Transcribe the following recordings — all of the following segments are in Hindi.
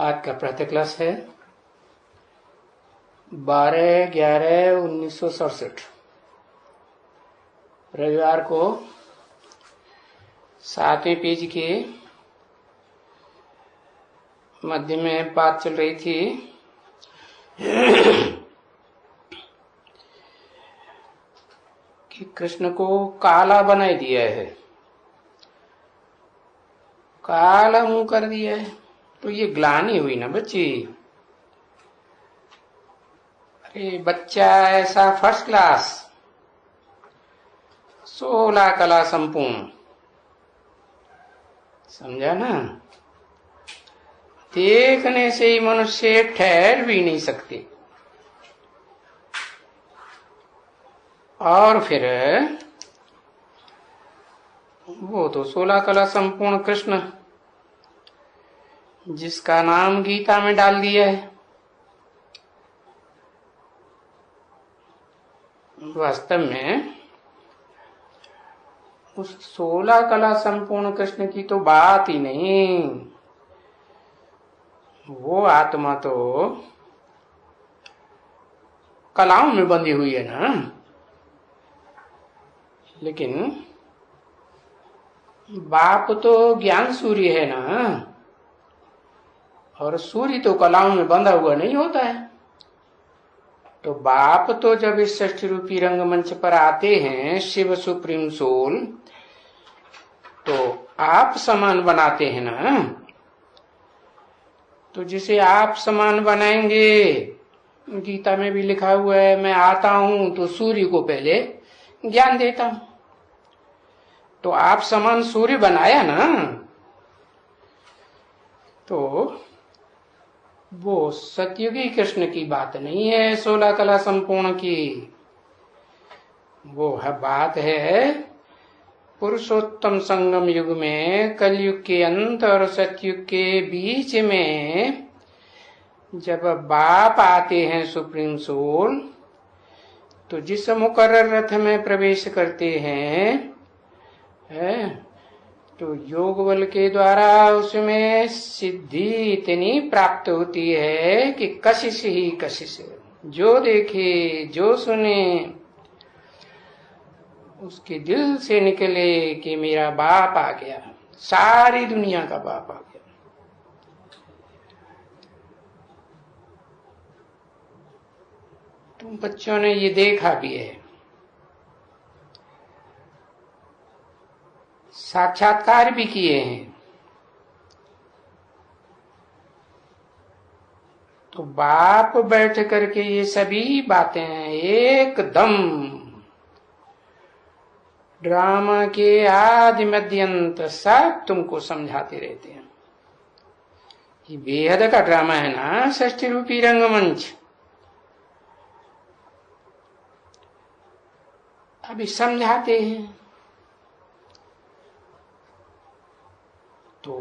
आज का प्रातः क्लास है 12/11/1967 रविवार को 7वें पेज के मध्य में बात चल रही थी कि कृष्ण को काला बना दिया है, काला मुंह कर दिया है। तो ये ग्लानि हुई ना बच्ची। अरे बच्चा ऐसा फर्स्ट क्लास 16 कला संपूर्ण, समझा ना। देखने से ही मनुष्य ठहर भी नहीं सकते। और फिर वो तो 16 कला संपूर्ण कृष्ण जिसका नाम गीता में डाल दिया है, वास्तव में उस 16 कला संपूर्ण कृष्ण की तो बात ही नहीं। वो आत्मा तो कलाओं में बंधी हुई है ना। लेकिन बाप तो ज्ञान सूर्य है ना, और सूर्य तो कलाओं में बंधा हुआ नहीं होता है। तो बाप तो जब इस सृष्टि रूपी रंगमंच पर आते हैं शिव सुप्रीम सोल, तो आप समान बनाते हैं ना। तो जिसे आप समान बनाएंगे, गीता में भी लिखा हुआ है, मैं आता हूं तो सूर्य को पहले ज्ञान देता हूं। तो आप समान सूर्य बनाया ना। तो वो सतयुगी कृष्ण की बात नहीं है 16 कला संपूर्ण की। वो है बात है पुरुषोत्तम संगम युग में, कलयुग के अंत और सतयुग के बीच में, जब बाप आते हैं सुप्रीम सोल, तो जिस मुकर्रर रथ में प्रवेश करते हैं तो योग बल के द्वारा उसमें सिद्धि इतनी प्राप्त होती है कि कशिश ही कशिश, जो देखे जो सुने उसके दिल से निकले कि मेरा बाप आ गया, सारी दुनिया का बाप आ गया। तुम बच्चों ने ये देखा भी है, साक्षात्कार भी किए हैं। तो बाप बैठ करके ये सभी बातें एकदम ड्रामा के आदि मध्यंत सब तुमको समझाते रहते हैं। ये बेहद का ड्रामा है ना सृष्टि रूपी रंगमंच। अभी समझाते हैं तो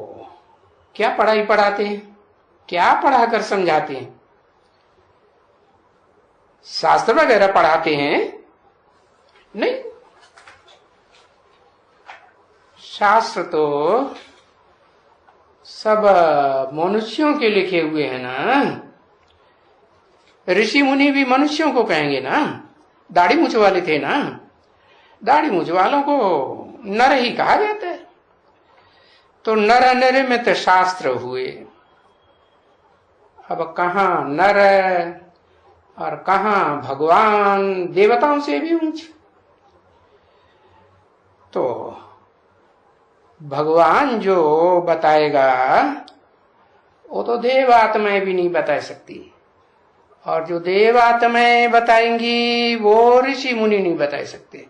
क्या पढ़ाई पढ़ाते हैं, क्या पढ़ाकर समझाते हैं? शास्त्र वगैरह पढ़ाते हैं? नहीं, शास्त्र तो सब मनुष्यों के लिखे हुए हैं ना। ऋषि मुनि भी मनुष्यों को कहेंगे ना। दाढ़ी मूछ वाले थे ना, दाढ़ी मूछ वालों को नर ही कहा जाता है। तो नर नर में तो शास्त्र हुए। अब कहाँ नर और कहाँ भगवान, देवताओं से भी ऊंच। तो भगवान जो बताएगा वो तो देव आत्माएं भी नहीं बता सकती, और जो देव आत्माएं बताएंगी वो ऋषि मुनि नहीं बता सकते।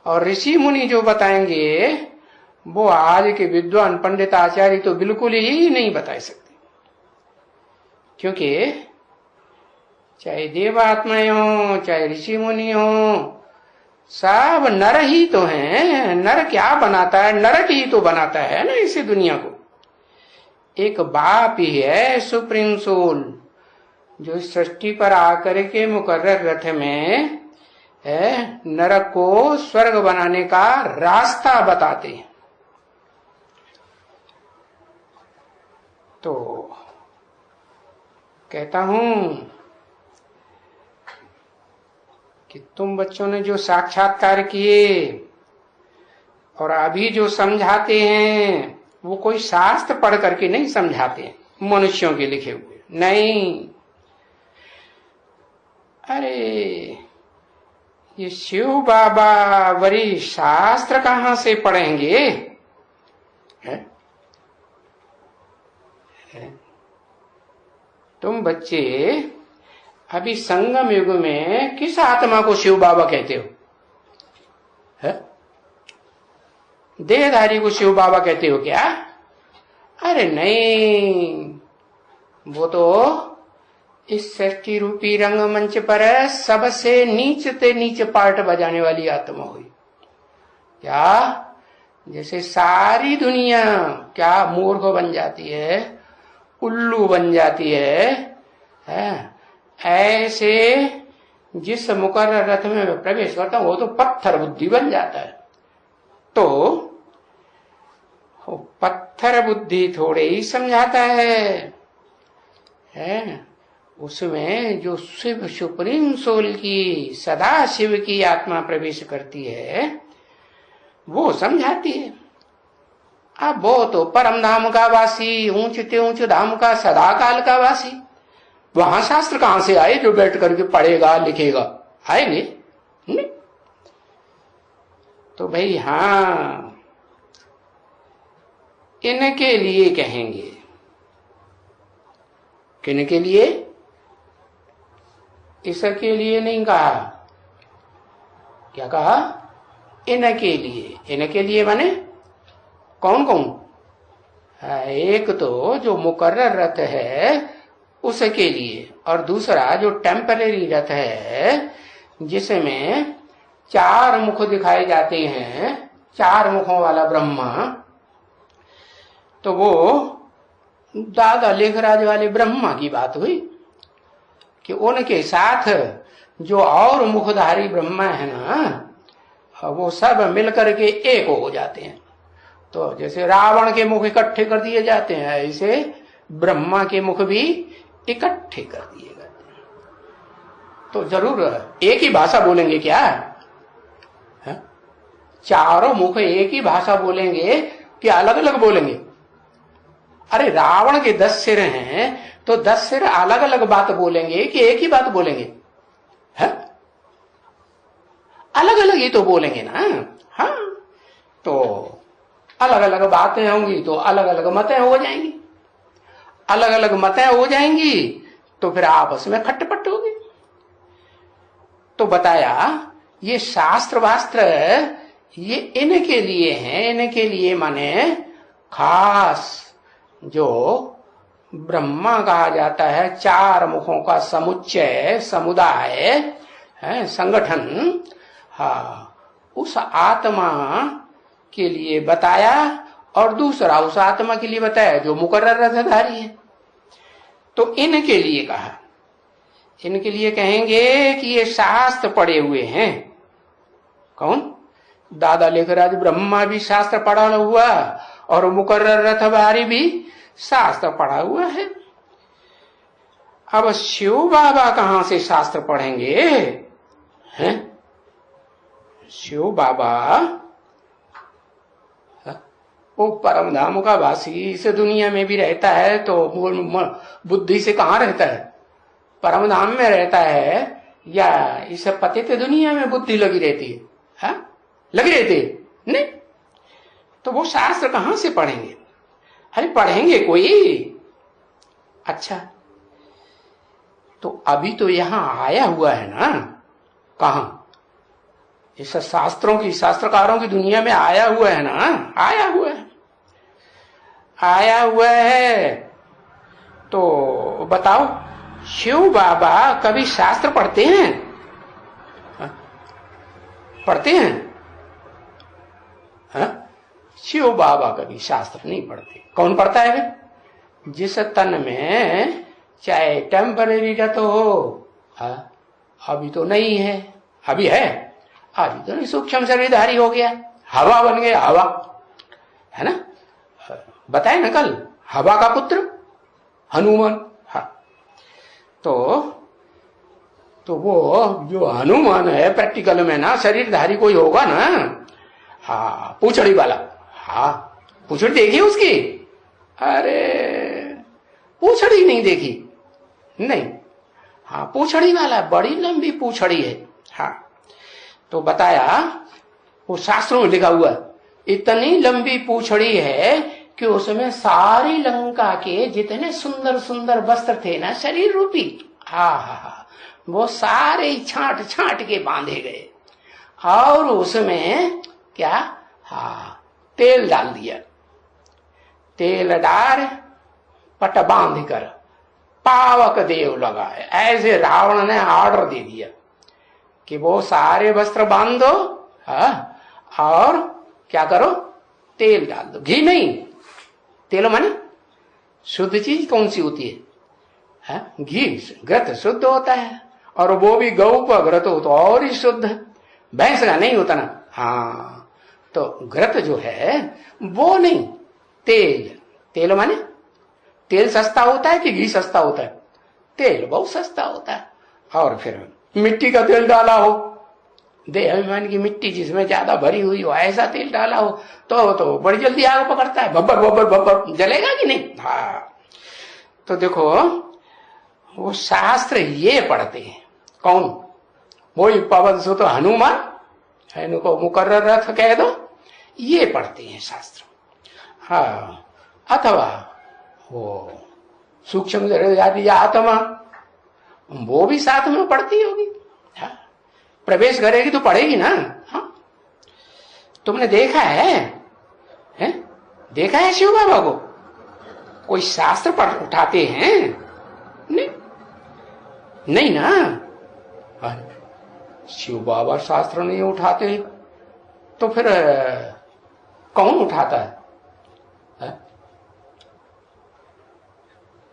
और ऋषि मुनि जो बताएंगे वो आज के विद्वान पंडित आचार्य तो बिल्कुल ही नहीं बता सकते। क्योंकि चाहे देव आत्माएं हो चाहे ऋषि मुनि हो, सब नर ही तो हैं। नर क्या बनाता है? नरक ही तो बनाता है ना इसी दुनिया को। एक बाप ही है सुप्रीम सोल, जो सृष्टि पर आकर के मुकर्रर रथ में नरक को स्वर्ग बनाने का रास्ता बताते हैं। तो कहता हूं कि तुम बच्चों ने जो साक्षात्कार किए और अभी जो समझाते हैं वो कोई शास्त्र पढ़ करके नहीं समझाते हैं, मनुष्यों के लिखे हुए नहीं। अरे ये शिव बाबा वरी शास्त्र कहां से पढ़ेंगे? तुम बच्चे अभी संगम युग में किस आत्मा को शिव बाबा कहते हो? है? देहधारी को शिव बाबा कहते हो क्या? अरे नहीं, वो तो इस सृष्टि रूपी रंगमंच पर सबसे नीच से नीच पार्ट बजाने वाली आत्मा हुई। क्या जैसे सारी दुनिया क्या मूर्ख बन जाती है, उल्लू बन जाती है, ऐसे जिस मुकर्रर रथ में मैं प्रवेश करता हूं वो तो पत्थर बुद्धि बन जाता है। तो पत्थर बुद्धि थोड़े ही समझाता है, उसमें जो शिव सुप्रीम सोल की सदा शिव की आत्मा प्रवेश करती है वो समझाती है। अब वो तो परम धाम का वासी, ऊंचते ऊंच धाम का सदा काल का वासी, वहां शास्त्र कहां से आए जो बैठ करके पढ़ेगा लिखेगा? आएंगे नहीं। तो भाई हाँ, इनके लिए कहेंगे। किनके लिए? इसके लिए नहीं कहा। क्या कहा? इनके लिए। इनके लिए माने कौन कौन? एक तो जो मुकर्रर रथ है उसके लिए, और दूसरा जो टेम्परेरी रथ है जिसमें 4 मुख दिखाए जाते हैं, 4 मुखों वाला ब्रह्मा। तो वो दादा लेखराज वाले ब्रह्मा की बात हुई कि उनके साथ जो और मुखधारी ब्रह्मा है ना, वो सब मिलकर के एक हो जाते हैं। तो जैसे रावण के मुख इकट्ठे कर दिए जाते हैं, ऐसे ब्रह्मा के मुख भी इकट्ठे कर दिए जाते हैं। तो जरूर एक ही भाषा बोलेंगे क्या? है? चारों मुख एक ही भाषा बोलेंगे कि अलग अलग बोलेंगे? अरे रावण के 10 सिर हैं तो 10 सिर अलग अलग बात बोलेंगे कि एक ही बात बोलेंगे? है? अलग अलग ही तो बोलेंगे ना। हाँ, तो अलग अलग बातें होंगी तो अलग अलग मतें हो जाएंगी, अलग अलग मतें हो जाएंगी तो फिर आपस में खटपट होगी। तो बताया ये शास्त्र वास्त्र ये इनके लिए हैं। इनके लिए माने खास जो ब्रह्मा कहा जाता है, 4 मुखों का समुच्चय, समुदाय है, संगठन, हाँ, उस आत्मा के लिए बताया। और दूसरा उस आत्मा के लिए बताया जो मुकर्रर रथधारी है। तो इनके लिए कहा। इनके लिए कहेंगे कि ये शास्त्र पढ़े हुए हैं। कौन? दादा लेखराज ब्रह्मा भी शास्त्र पढ़ा हुआ और मुकर्रर रथधारी भी शास्त्र पढ़ा हुआ है। अब शिव बाबा कहां से शास्त्र पढ़ेंगे? हैं? शिव बाबा वो परम धाम का वासी इस दुनिया में भी रहता है तो बुद्धि से कहां रहता है? परम धाम में रहता है या इस पतित दुनिया में बुद्धि लगी रहती है? हा? लगी रहती है नहीं? तो वो शास्त्र कहां से पढ़ेंगे? अरे पढ़ेंगे कोई। अच्छा, तो अभी तो यहां आया हुआ है ना। कहां? इस शास्त्रों की, शास्त्रकारों की दुनिया में आया हुआ है ना। आया हुआ है, आया हुआ है। तो बताओ, शिव बाबा कभी शास्त्र पढ़ते हैं? पढ़ते हैं? हा? शिव बाबा कभी शास्त्र नहीं पढ़ते। कौन पढ़ता है फिर? जिस तन में चाहे टेम्परेरी रथ हो, अभी तो नहीं है, अभी है, अभी तो नहीं, सूक्ष्म शरीरधारी हो गया, हवा बन गया, हवा है ना। बताए ना कल, हवा का पुत्र हनुमान। हाँ, तो वो जो हनुमान है प्रैक्टिकल में ना शरीरधारी कोई होगा ना, हाँ पूछड़ी वाला, हाँ पूछड़ी देखी उसकी? अरे पूछड़ी नहीं देखी, नहीं, हाँ पूछड़ी वाला, बड़ी लंबी पूछड़ी है। हाँ तो बताया वो शास्त्रों में लिखा हुआ इतनी लंबी पूछड़ी है कि उसमें सारी लंका के जितने सुंदर सुंदर वस्त्र थे ना शरीर रूपी, हा वो सारे छांट छांट के बांधे गए और उसमें क्या, हाँ तेल डाल दिया, तेल डाल पट बांध कर पावक देव लगाए। ऐसे रावण ने ऑर्डर दे दिया कि वो सारे वस्त्र बांध दो, हाँ, और क्या करो, तेल डाल दो। घी नहीं, तेल माने शुद्ध चीज कौन सी होती है? घी, घृत शुद्ध होता है, और वो भी गौ का घृत हो तो और ही शुद्ध, भैंस का नहीं होता ना। हाँ तो घृत जो है वो नहीं, तेल, तेल माने तेल सस्ता होता है कि घी सस्ता होता है? तेल बहुत सस्ता होता है। और फिर मिट्टी का तेल डाला हो, देह अभिमान की मिट्टी जिसमें ज्यादा भरी हुई हो, ऐसा तेल डाला हो तो बड़ी जल्दी आग पकड़ता है, बब्बर बब्बर बब्बर, जलेगा कि नहीं? हाँ तो देखो वो शास्त्र ये पढ़ते हैं, कौन? वही पवन सुत हनुमान है, इनको मुकर्रर रथ कह दो, ये पढ़ते हैं शास्त्र। हाँ अथवा वो सूक्ष्म आत्मा, वो भी साथ में पढ़ती होगी। हाँ प्रवेश करेगी तो पढ़ेगी ना। हाँ तुमने देखा है? देखा है शिव बाबा को कोई शास्त्र पढ़ उठाते हैं? नहीं, नहीं ना। शिव बाबा शास्त्र नहीं उठाते तो फिर कौन उठाता है?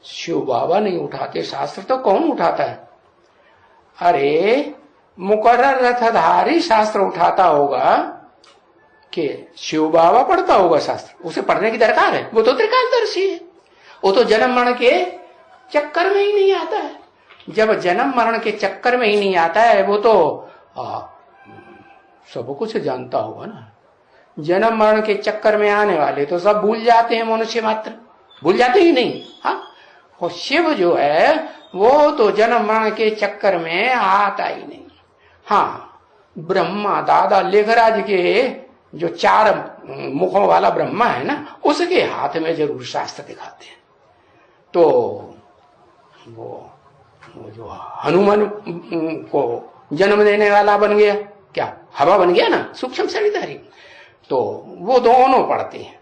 शिव बाबा नहीं उठाते शास्त्र तो कौन उठाता है? अरे मुकर्रर रथधारी शास्त्र उठाता होगा कि शिव बाबा पढ़ता होगा शास्त्र? उसे पढ़ने की दरकार है? वो तो त्रिकालदर्शी है, वो तो जन्म मरण के चक्कर में ही नहीं आता है। जब जन्म मरण के चक्कर में ही नहीं आता है वो तो सब कुछ जानता होगा ना। जन्म मरण के चक्कर में आने वाले तो सब भूल जाते हैं, मनुष्य मात्र भूल जाते ही नहीं। हाँ और शिव जो है वो तो जन्म मरण के चक्कर में आता ही नहीं। हाँ ब्रह्मा दादा लेखराज के जो 4 मुखों वाला ब्रह्मा है ना, उसके हाथ में जरूर शास्त्र दिखाते हैं। तो वो जो हनुमान को जन्म देने वाला बन गया, क्या हवा बन गया ना, सूक्ष्म शरीरधारी, तो वो दोनों पढ़ते हैं,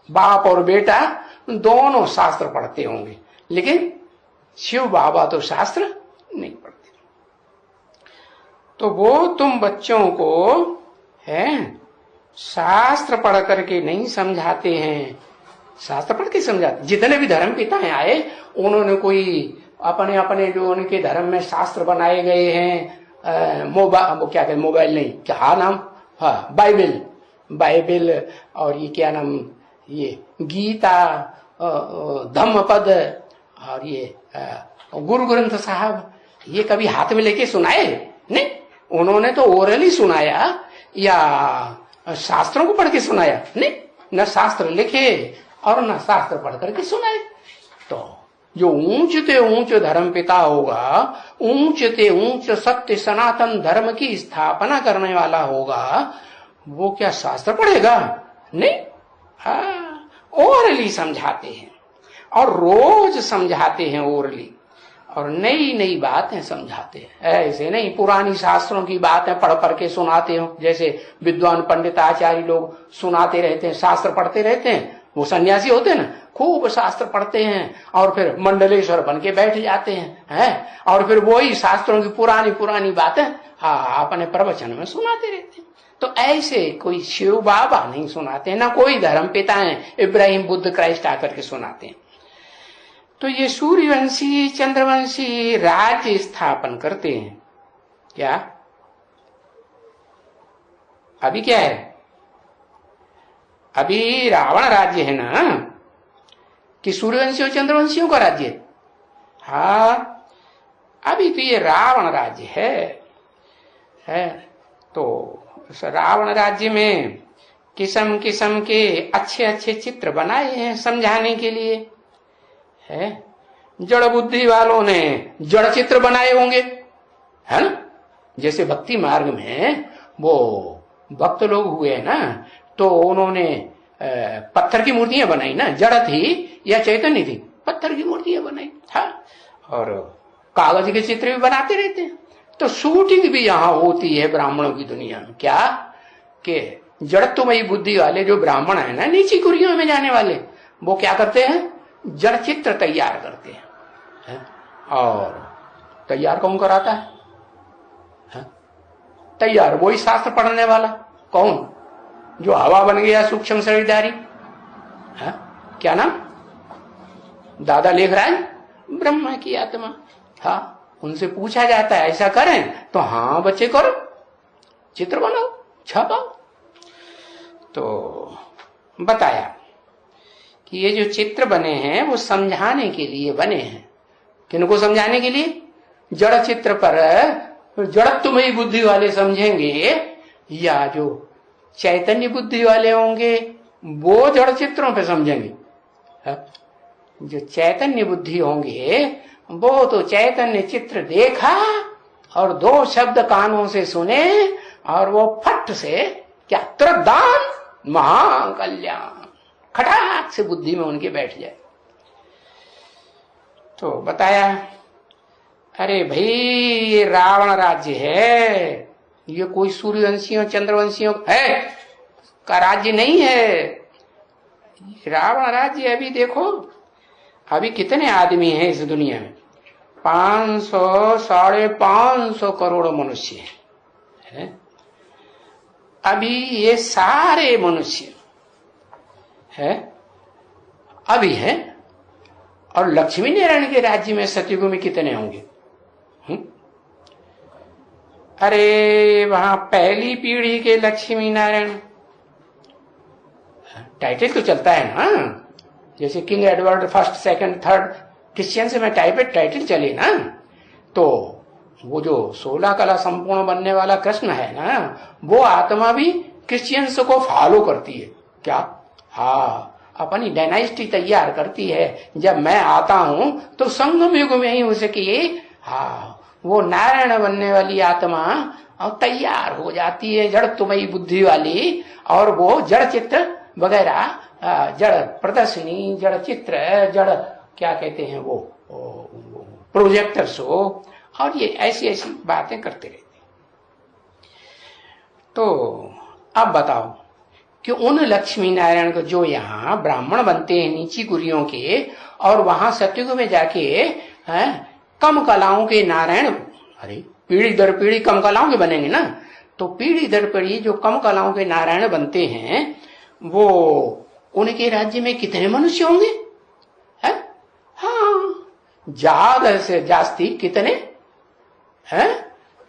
बाप और बेटा दोनों शास्त्र पढ़ते होंगे, लेकिन शिव बाबा तो शास्त्र नहीं पढ़ते। तो वो तुम बच्चों को है शास्त्र पढ़ करके नहीं समझाते हैं, शास्त्र पढ़ के समझाते। जितने भी धर्म पिता हैं आए, उन्होंने कोई अपने अपने जो उनके धर्म में शास्त्र बनाए गए हैं, वो क्या कहते, मोबाइल नहीं, क्या नाम, हाँ बाइबिल और ये क्या नाम, ये गीता, धम्मपद और ये गुरु ग्रंथ साहब, ये कभी हाथ में लेके सुनाए नहीं। उन्होंने तो ओरली सुनाया या शास्त्रों को पढ़ के सुनाया नहीं, न शास्त्र लिखे और न शास्त्र पढ़ करके सुनाए। तो जो ऊंचते ऊंच धर्म पिता होगा, ऊंचते ऊंच सत्य सनातन धर्म की स्थापना करने वाला होगा, वो क्या शास्त्र पढ़ेगा? नहीं। हाँ ओरली समझाते हैं और रोज समझाते हैं ओरली, और नई नई बातें समझाते हैं। ऐसे नहीं पुरानी शास्त्रों की बातें पढ़ पढ़ के सुनाते हो, जैसे विद्वान पंडित आचार्य लोग सुनाते रहते हैं, शास्त्र पढ़ते रहते हैं। वो सन्यासी होते हैं ना, खूब शास्त्र पढ़ते हैं और फिर मंडलेश्वर बन के बैठ जाते हैं, और फिर वही शास्त्रों की पुरानी पुरानी बातें हाँ अपने प्रवचन में सुनाते रहते हैं। तो ऐसे कोई शिव बाबा नहीं सुनाते, ना कोई धर्म पिता है इब्राहिम बुद्ध क्राइस्ट आकर के सुनाते हैं। तो ये सूर्यवंशी चंद्रवंशी राज्य स्थापन करते हैं। क्या अभी क्या है? अभी रावण राज्य है ना, कि सूर्यवंशी और चंद्रवंशियों का राज्य? हाँ अभी तो ये रावण राज्य है। तो उस रावण राज्य में किस्म किस्म के अच्छे अच्छे चित्र बनाए हैं समझाने के लिए, है। जड़ बुद्धि वालों ने जड़ चित्र बनाए होंगे, है ना। जैसे भक्ति मार्ग में वो भक्त लोग हुए ना, तो उन्होंने पत्थर की मूर्तियां बनाई ना, जड़ थी या चैतन्य थी, पत्थर की मूर्तियां बनाई, हाँ। और कागज के चित्र भी बनाते रहते हैं। तो शूटिंग भी यहां होती है ब्राह्मणों की दुनिया में, क्या कि जड़त्वमयी बुद्धि वाले जो ब्राह्मण है ना, नीची कुरियों में जाने वाले, वो क्या करते हैं, जड़ चित्र तैयार करते हैं। और तैयार कौन कराता है? तैयार वही शास्त्र पढ़ने वाला, कौन? जो हवा बन गया सूक्ष्म शरीरधारी, क्या नाम, दादा लेख रहा है, ब्रह्मा की आत्मा। हाँ, उनसे पूछा जाता है ऐसा करें तो हाँ बच्चे करो, चित्र बनाओ, छपाओ। तो बताया कि ये जो चित्र बने हैं वो समझाने के लिए बने हैं। किनको समझाने के लिए? जड़ चित्र पर जड़त्वमयी बुद्धि वाले समझेंगे, या जो चैतन्य बुद्धि वाले होंगे वो जड़ चित्रों पे समझेंगे। जो चैतन्य बुद्धि होंगे वो तो चैतन्य चित्र देखा और दो शब्द कानों से सुने और वो फट से क्या त्रदान महाकल्याण खटाक से बुद्धि में उनके बैठ जाए। तो बताया, अरे भाई ये रावण राज्य है, ये कोई सूर्यवंशियों चंद्रवंशियों है का राज्य नहीं है। रावण राज्य अभी देखो, अभी कितने आदमी हैं इस दुनिया में? 500 550 करोड़ मनुष्य है। अभी ये सारे मनुष्य है अभी है, और लक्ष्मी नारायण के राज्य में सतयुग में कितने होंगे? अरे वहां पहली पीढ़ी के लक्ष्मी नारायण, टाइटल तो चलता है ना, जैसे king Edward first second third Christian से में टाइटल चले ना, तो वो जो 16 कला संपूर्ण बनने वाला कृष्ण है ना, वो आत्मा भी क्रिश्चियंस को फॉलो करती है। क्या? हाँ, अपनी डायनास्टी तैयार करती है। जब मैं आता हूं तो संगम युग में ही हो सके, हाँ, वो नारायण बनने वाली आत्मा और तैयार हो जाती है, जड़त्वमयी बुद्धि वाली, और वो जड़ चित्र वगैरह, जड़ प्रदर्शनी, जड़ चित्र, जड़ क्या कहते हैं वो प्रोजेक्टर्स हो, और ये ऐसी ऐसी बातें करते रहते। तो अब बताओ कि उन लक्ष्मी नारायण को जो यहाँ ब्राह्मण बनते हैं नीची कुरियों के, और वहां सतयुग में जाके कम कलाओं के नारायण, अरे पीढ़ी दर पीढ़ी कम कलाओं के बनेंगे ना, तो पीढ़ी दर पीढ़ी जो कम कलाओं के नारायण बनते हैं, वो उनके राज्य में कितने मनुष्य होंगे? है? हाँ, ज्यादा से जास्ती कितने हैं?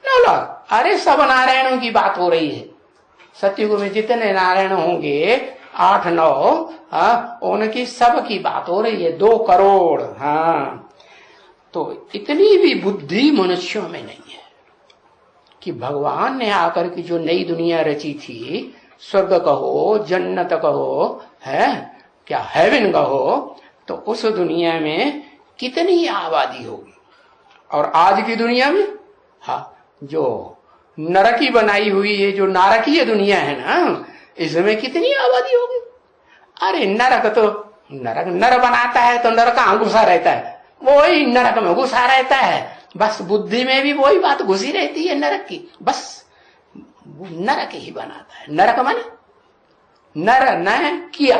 9 लाख। अरे सब नारायणों की बात हो रही है। सतयुग में जितने नारायण होंगे 8-9, उनकी सब की बात हो रही है, 2 करोड़। हाँ, तो इतनी भी बुद्धि मनुष्यों में नहीं है कि भगवान ने आकर की जो नई दुनिया रची थी, स्वर्ग कहो, जन्नत कहो, है क्या, हेवन कहो, तो उस दुनिया में कितनी आबादी होगी। और आज की दुनिया में, हाँ, जो नरकी बनाई हुई है, जो नारकीय दुनिया है ना, इसमें कितनी आबादी होगी। अरे नरक तो नर बनाता है तो नरक कहाँ घुसा रहता है, वही नरक में घुसा रहता है। बस बुद्धि में भी वही बात घुसी रहती है नरक की, बस नरक ही बनाता है। नरक माने नर न किया,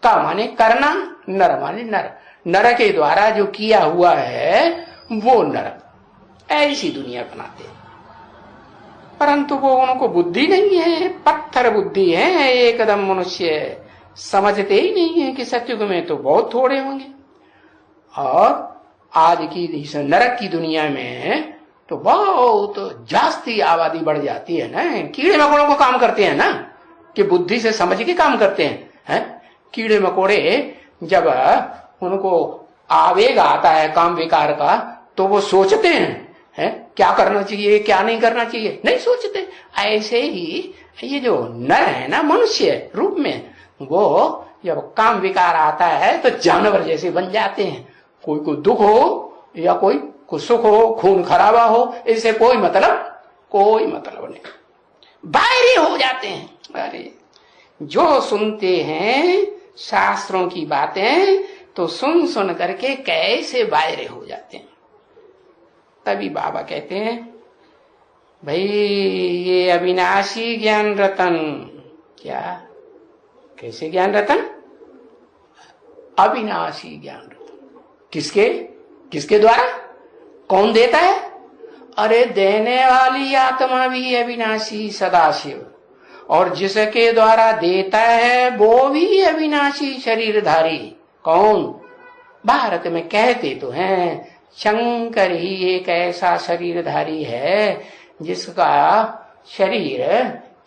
का माने करना, नर माने नर, नर के द्वारा जो किया हुआ है वो नरक। ऐसी दुनिया बनाते हैं, परंतु वो उनको बुद्धि नहीं है, पत्थर बुद्धि है एकदम। मनुष्य समझते ही नहीं है कि सतयुग में तो बहुत थोड़े होंगे, और आज की इस नरक की दुनिया में तो बहुत जास्ती आबादी बढ़ जाती है ना। कीड़े मकोड़ों को काम करते हैं ना, कि बुद्धि से समझ के काम करते हैं। कीड़े मकोड़े जब उनको आवेग आता है काम विकार का, तो वो सोचते हैं क्या करना चाहिए क्या नहीं करना चाहिए, नहीं सोचते। ऐसे ही ये जो नर है ना मनुष्य रूप में, वो जब काम विकार आता है तो जानवर जैसे बन जाते हैं। कोई को दुख हो या कोई को सुख हो, खून खराबा हो, इससे कोई मतलब नहीं, बाहरी हो जाते हैं। अरे जो सुनते हैं शास्त्रों की बातें तो सुन सुन करके कैसे बाहरे हो जाते हैं। तभी बाबा कहते हैं भाई ये अविनाशी ज्ञान रतन, क्या कैसे ज्ञान रतन, अविनाशी ज्ञान रतन किसके द्वारा, कौन देता है, अरे देने वाली आत्मा भी अविनाशी सदाशिव, और जिसके द्वारा देता है वो भी अविनाशी शरीरधारी। कौन, भारत में कहते तो हैं शंकर ही एक ऐसा शरीरधारी है जिसका शरीर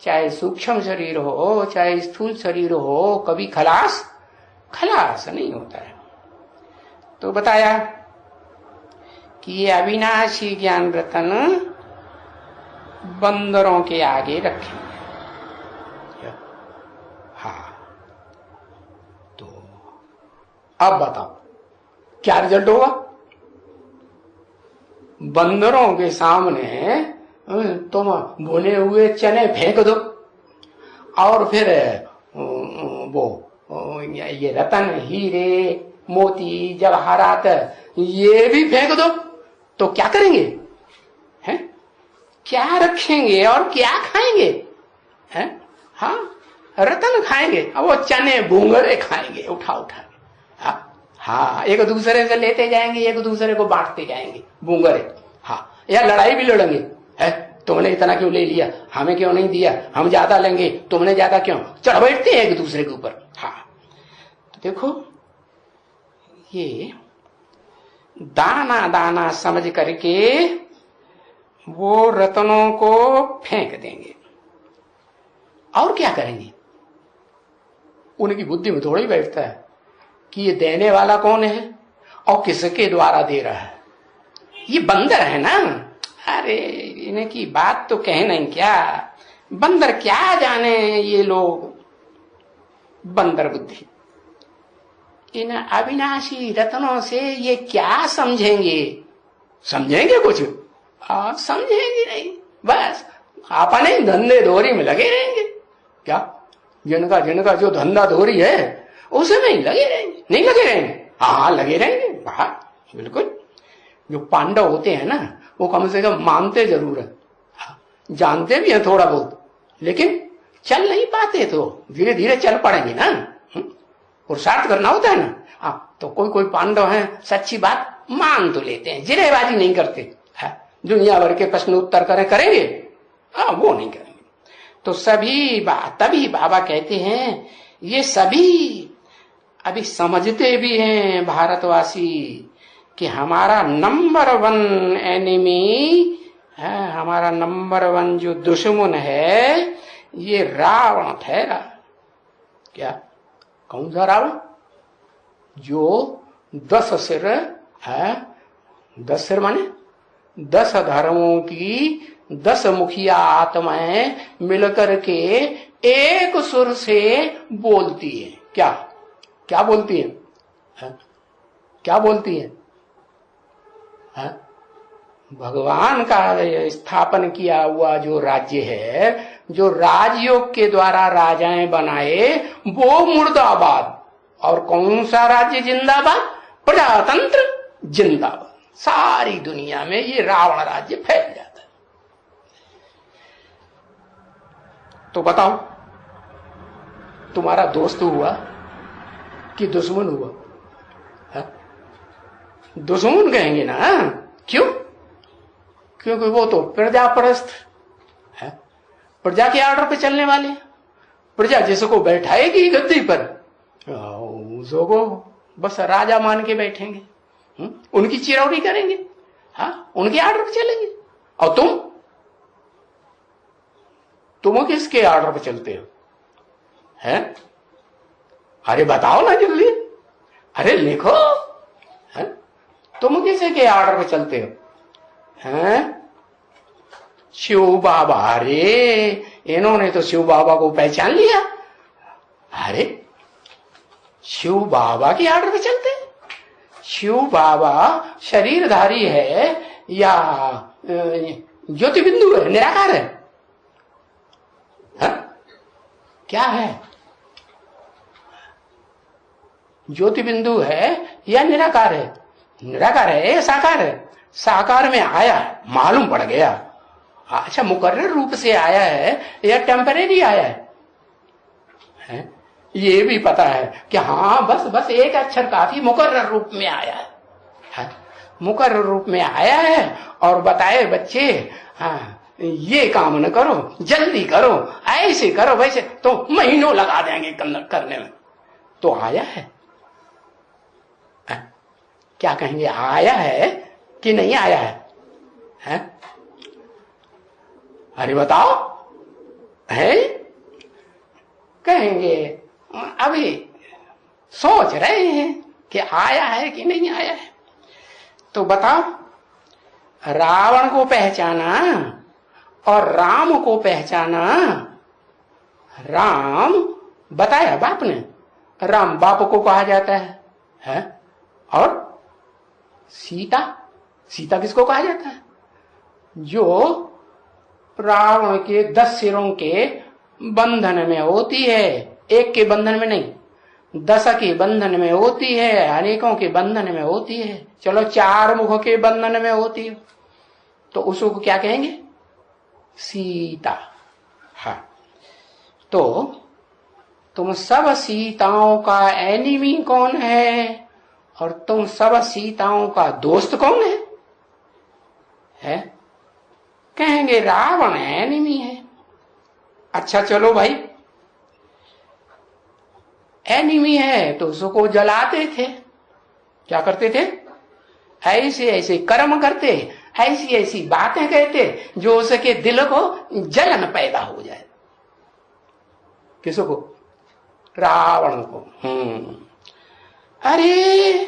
चाहे सूक्ष्म शरीर हो चाहे स्थूल शरीर हो कभी खलास नहीं होता है। तो बताया कि ये अविनाशी ज्ञान रतन बंदरों के आगे रखेंगे। हाँ, तो अब बताओ क्या रिजल्ट होगा। बंदरों के सामने तुम भुने हुए चने फेंक दो और फिर वो ये रतन हीरे मोती जवाहरात ये भी फेंक दो तो क्या करेंगे, हैं? क्या रखेंगे और क्या खाएंगे, हैं? हाँ, रतन खाएंगे, अब वो चने भूंगरे खाएंगे उठा के। हाँ, एक दूसरे से लेते जाएंगे, एक दूसरे को बांटते जाएंगे भूंगरे। हाँ, या लड़ाई भी लड़ेंगे, है तुमने इतना क्यों ले लिया, हमें क्यों नहीं दिया, हम ज्यादा लेंगे, तुमने ज्यादा क्यों, चढ़ बैठते हैं एक दूसरे के ऊपर। हाँ, तो देखो ये दाना दाना समझ करके वो रत्नों को फेंक देंगे और क्या करेंगे। उनकी बुद्धि में थोड़ा ही बैठता है कि ये देने वाला कौन है और किसके द्वारा दे रहा है। ये बंदर है ना, अरे इनकी बात तो कहना ही क्या, बंदर क्या जाने ये लोग, बंदर बुद्धि। इन अविनाशी रत्नों से ये क्या समझेंगे कुछ, समझेंगे नहीं, बस अपने धंधे धोरी में लगे रहेंगे। क्या जिनका जो धंधा धोरी है उसमें ही लगे रहेंगे, नहीं लगे रहेंगे, हाँ लगे रहेंगे। हाँ बिल्कुल, जो पांडव होते हैं ना वो कम से कम मानते जरूर है, जानते भी हैं थोड़ा बहुत, लेकिन चल नहीं पाते, तो धीरे धीरे चल पड़ेंगे ना, पुरुषार्थ करना होता है ना। तो कोई पांडव हैं सच्ची बात मान तो लेते हैं, जिरेबाजी नहीं करते, दुनिया भर के प्रश्न उत्तर करेंगे, वो नहीं करेंगे। तो तभी बाबा कहते हैं ये सभी अभी समझते भी हैं भारतवासी कि हमारा नंबर 1 एनिमी है, हमारा नंबर 1 जो दुश्मन है ये रावण ठहरा। क्या, कौन सा रावण, जो 10 सिर है, 10 सिर माने 10 धर्मों की 10 मुखिया आत्माएं मिलकर के एक सुर से बोलती है। क्या बोलती है, क्या बोलती है, भगवान का स्थापन किया हुआ जो राज्य है, जो राजयोग के द्वारा राजाएं बनाए वो मुर्दाबाद, और कौन सा राज्य जिंदाबाद, प्रजातंत्र जिंदाबाद। सारी दुनिया में ये रावण राज्य फैल जाता है। तो बताओ तुम्हारा दोस्त हुआ कि दुश्मन हुआ, है? दुश्मन कहेंगे ना, क्यों, क्योंकि वो तो प्रजापरस्त है, प्रजा के आर्डर पे चलने वाले, प्रजा जिसको बैठाएगी गद्दी पर उसको बस राजा मान के बैठेंगे, उनकी चिरौरी करेंगे, हाँ उनके आर्डर पे चलेंगे। और तुम किसके आर्डर पे चलते हो, हैं? अरे बताओ ना जल्दी, अरे लिखो, है? तुम किसी के ऑर्डर पे चलते हो? हैं? शिव बाबा, रे इन्होंने तो शिव बाबा को पहचान लिया। अरे शिव बाबा के ऑर्डर पे चलते? शिव बाबा शरीरधारी है या ज्योति बिंदु है, निराकार है? क्या है? ज्योति बिंदु है या निराकार है? निराकार है या साकार है? साकार में आया, मालूम पड़ गया। अच्छा, मुकर्रर रूप से आया है या टेम्परेरी आया है? ये भी पता है कि हाँ बस एक अक्षर काफी, मुकर्रर रूप में आया है। मुकर्रर रूप में आया है और बताए बच्चे, हाँ ये काम न करो, जल्दी करो, ऐसे करो, वैसे, तो महीनों लगा देंगे करने में। तो आया है, क्या कहेंगे, आया है कि नहीं आया है? अरे बताओ, है? कहेंगे अभी सोच रहे हैं कि आया है कि नहीं आया है। तो बताओ, रावण को पहचाना और राम को पहचाना। राम बताया बाप ने, राम बाप को कहा जाता है? और सीता, सीता किसको कहा जाता है? जो रावण के 10 सिरों के बंधन में होती है, एक के बंधन में नहीं, 10 के बंधन में होती है, अनेकों के बंधन में होती है, चलो 4 मुख के बंधन में होती है, तो उसको क्या कहेंगे? सीता। हाँ, तो तुम सब सीताओं का एनिमी कौन है और तुम सब सीताओं का दोस्त कौन है? कहेंगे रावण एनिमी है। अच्छा चलो भाई, एनिमी है तो उसको जलाते थे, क्या करते थे? ऐसे ऐसे कर्म करते, ऐसी ऐसी बातें कहते जो उसके दिल को जलन पैदा हो जाए। किसको? रावण को। अरे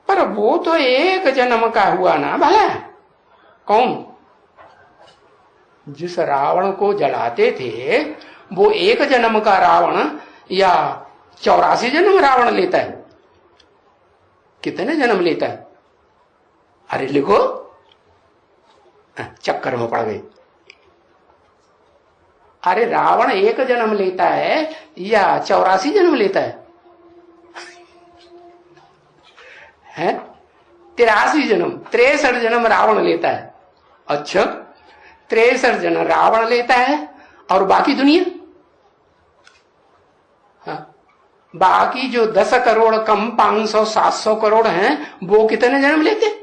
पर वो तो एक जन्म का हुआ ना भला। कौन? जिस रावण को जलाते थे वो एक जन्म का रावण या 84 जन्म रावण लेता है? कितने जन्म लेता है? अरे लिखो, चक्कर में पड़ गए। अरे रावण एक जन्म लेता है या 84 जन्म लेता है? 83 जन्म, 63 जन्म रावण लेता है। अच्छा, 63 जन्म रावण लेता है और बाकी दुनिया? बाकी जो 10 करोड़ कम 500 700 करोड़ हैं वो कितने जन्म लेते हैं?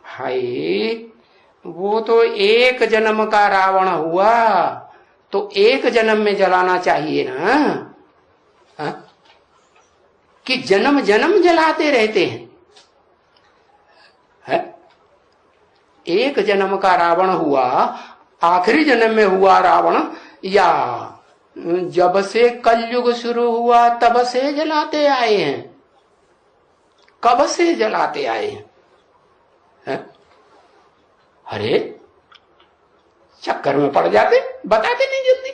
हाय, वो तो एक जन्म का रावण हुआ, तो एक जन्म में जलाना चाहिए ना। कि जन्म जन्म जलाते रहते हैं? एक जन्म का रावण हुआ, आखिरी जन्म में हुआ रावण, या जब से कलयुग शुरू हुआ तब से जलाते आए हैं? कब से जलाते आए हैं? अरे चक्कर में पड़ जाते, बताते नहीं जल्दी।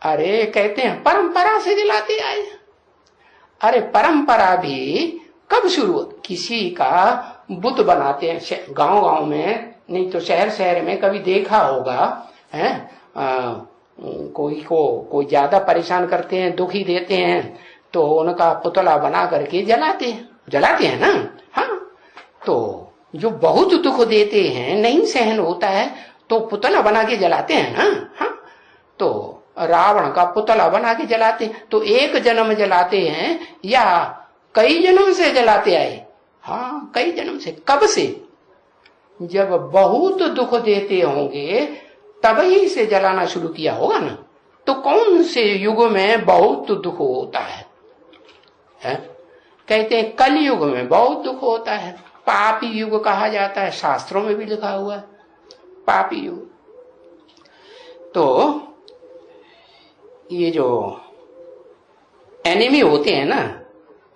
अरे कहते हैं परंपरा से जलाते आए। अरे परंपरा भी कब शुरू होती? किसी का बुत बनाते हैं गांव गांव में, नहीं तो शहर शहर में कभी देखा होगा, कोई ज्यादा परेशान करते हैं, दुखी देते हैं, तो उनका पुतला बना करके जलाते हैं ना। हाँ, तो जो बहुत दुख देते हैं, नहीं सहन होता है, तो पुतला बना के जलाते हैं ना। हाँ, तो रावण का पुतला बना के जलाते हैं। तो एक जन्म जलाते हैं या कई जन्म से जलाते आए? हाँ, कई जन्म से। कब से? जब बहुत दुख देते होंगे तब ही से जलाना शुरू किया होगा ना। तो कौन से युग में बहुत दुख होता है? कहते हैं कलयुग में बहुत दुख होता है, पापी युग कहा जाता है, शास्त्रों में भी लिखा हुआ है पापी युग। तो ये जो एनिमी होते हैं ना,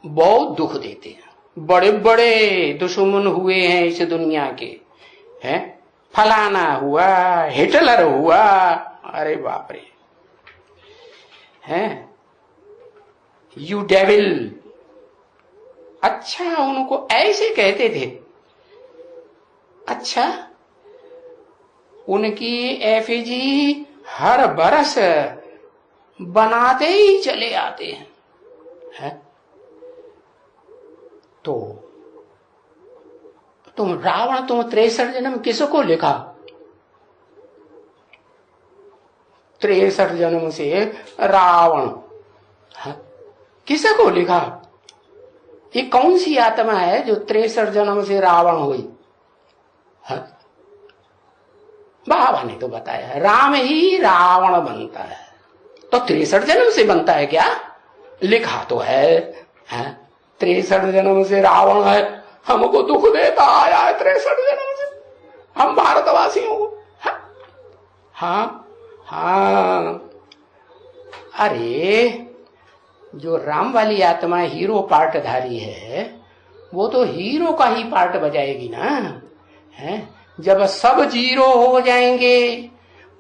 बहुत दुख देते हैं। बड़े बड़े दुश्मन हुए हैं इस दुनिया के, हैं, फलाना हुआ, हिटलर हुआ, अरे बाप रे, हैं, यू डेविल। अच्छा, उनको ऐसे कहते थे। अच्छा, उनकी एफिजी हर बरस बनाते ही चले आते हैं, है? तो तुम रावण, तुम 63 जन्म किसको लिखा? 63 जन्म से रावण, किसको लिखा? ये कौन सी आत्मा है जो 63 जन्म से रावण हुई? बाबा ने तो बताया, राम ही रावण बनता है। तो 63 जन्म से बनता है क्या? लिखा तो है, 63 जन्म से रावण है, हमको दुख देता आया है 63 जन्म से, हम भारतवासियों को। हाँ हाँ, अरे जो राम वाली आत्मा हीरो पार्टधारी है, वो तो हीरो का ही पार्ट बजाएगी ना, है? जब सब जीरो हो जाएंगे,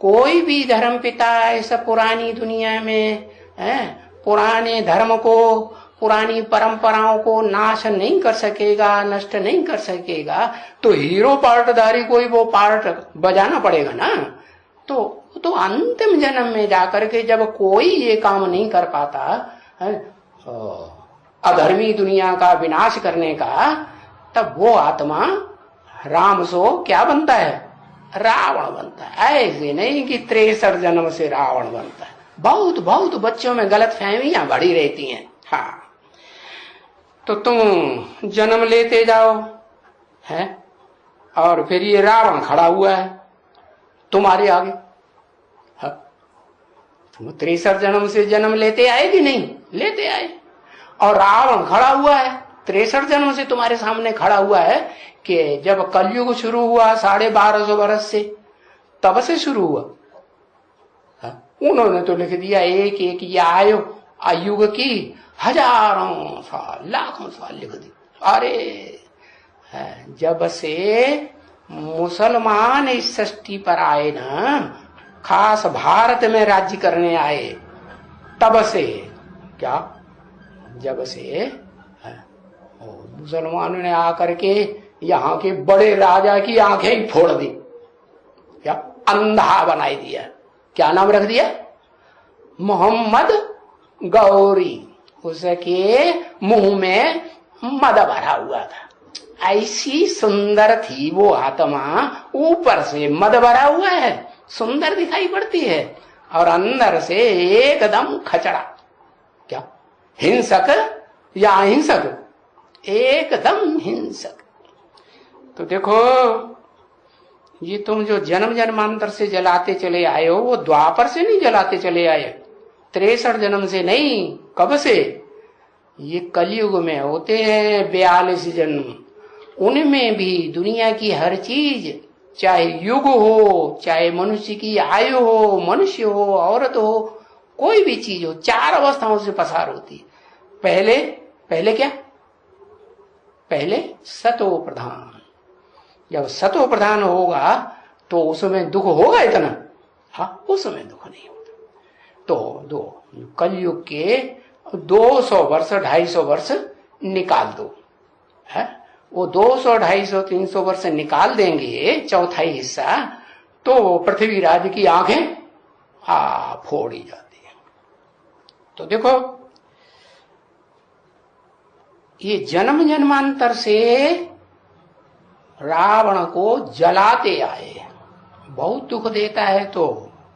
कोई भी धर्म पिता ऐसा पुरानी दुनिया में, है, पुराने धर्म को, पुरानी परंपराओं को नाश नहीं कर सकेगा, नष्ट नहीं कर सकेगा, तो हीरो पार्टधारी को ही वो पार्ट बजाना पड़ेगा ना। तो अंतिम जन्म में जाकर के जब कोई ये काम नहीं कर पाता है, अधर्मी दुनिया का विनाश करने का, तब वो आत्मा राम सो क्या बनता है? रावण बनता है। ऐसे नहीं कि 63 जन्म से रावण बनता है। बहुत बहुत बच्चों में गलत फहमियां बढ़ी रहती हैं। हाँ, तो तुम जन्म लेते जाओ, है, और फिर ये रावण खड़ा हुआ है तुम्हारे आगे। हाँ, तुम 63 जन्म से जन्म लेते आए कि नहीं? लेते आए। और रावण खड़ा हुआ है 63 जन्म से तुम्हारे सामने खड़ा हुआ है कि जब कलयुग शुरू हुआ 1250 वर्ष से, तब से शुरू हुआ। उन्होंने तो लिख दिया एक एक ये आयुग की हजारों साल, लाखों साल लिख दी। अरे जब से मुसलमान इस सृष्टि पर आए ना, खास भारत में राज्य करने आए, तब से क्या, जब से मुसलमानों ने आकर के यहाँ के बड़े राजा की आंखें ही फोड़ दी, क्या अंधा बनाई दिया। क्या नाम रख दिया? मोहम्मद गौरी। उसके मुंह में मद भरा हुआ था। ऐसी सुंदर थी वो आत्मा, ऊपर से मद भरा हुआ है, सुंदर दिखाई पड़ती है, और अंदर से एकदम खचड़ा। क्या हिंसक या अहिंसक? एकदम हिंसक। तो देखो, ये तुम जो जन्म जन्मांतर से जलाते चले आए हो, वो द्वापर से नहीं जलाते चले आए, 63 जन्म से नहीं। कब से? ये कलयुग में होते हैं 42 जन्म। उनमें भी दुनिया की हर चीज, चाहे युग हो, चाहे मनुष्य की आयु हो, मनुष्य हो, औरत हो, कोई भी चीज हो, 4 अवस्थाओं से पसार होती है। पहले क्या? पहले सतो प्रधान। जब सतो प्रधान होगा तो उसमें दुख होगा इतना? हाँ, उसमें दुख नहीं होता। तो कलयुग के 200 वर्ष 250 वर्ष निकाल दो, है? वो 200 250 300 वर्ष निकाल देंगे, चौथाई हिस्सा, तो पृथ्वीराज की आंखें फोड़ी जाती है। तो देखो, ये जन्म जन्मांतर से रावण को जलाते आए, बहुत दुख देता है, तो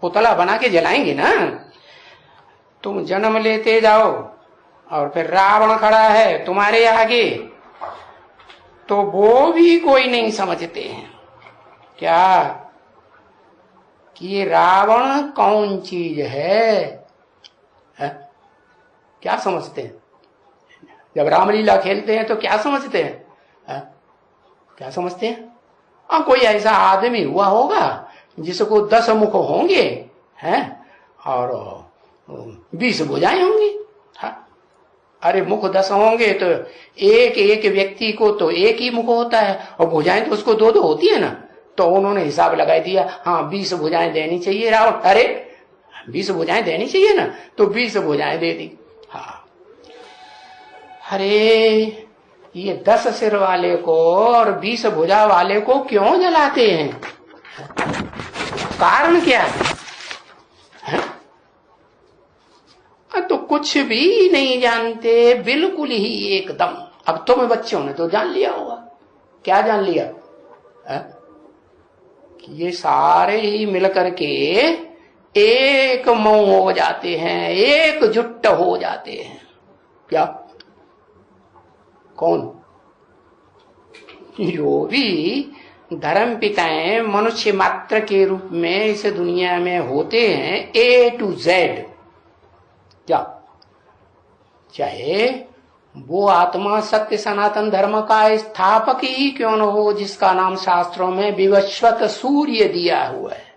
पुतला बना के जलाएंगे ना। तुम जन्म लेते जाओ और फिर रावण खड़ा है तुम्हारे आगे, तो वो भी कोई नहीं समझते हैं क्या कि ये रावण कौन चीज है? क्या समझते हैं? जब रामलीला खेलते हैं तो क्या समझते हैं? क्या समझते हैं? कोई ऐसा आदमी हुआ होगा जिसको 10 मुख होंगे, हैं, और 20 भुजाएं होंगी। अरे मुख 10 होंगे तो एक एक व्यक्ति को तो एक ही मुख होता है, और भुजाएं तो उसको 2-2 होती है ना। तो उन्होंने हिसाब लगा दिया, हाँ 20 भुजाएं देनी चाहिए रावण। अरे 20 भुजाएं देनी चाहिए ना, तो 20 भुजाएं दे दी। हाँ, अरे ये 10 सिर वाले को और 20 भुजा वाले को क्यों जलाते हैं? कारण क्या है? तो कुछ भी नहीं जानते, बिल्कुल ही एकदम। अब तुम बच्चों ने तो जान लिया होगा। क्या जान लिया? कि ये सारे ही मिलकर के एक मऊ हो जाते हैं, एकजुट हो जाते हैं। क्या? कौन? जो भी धर्म पिताएं मनुष्य मात्र के रूप में इस दुनिया में होते हैं, A to Z, क्या चाहे वो आत्मा सत्य सनातन धर्म का स्थापक ही क्यों न हो, जिसका नाम शास्त्रों में विवस्वत सूर्य दिया हुआ है।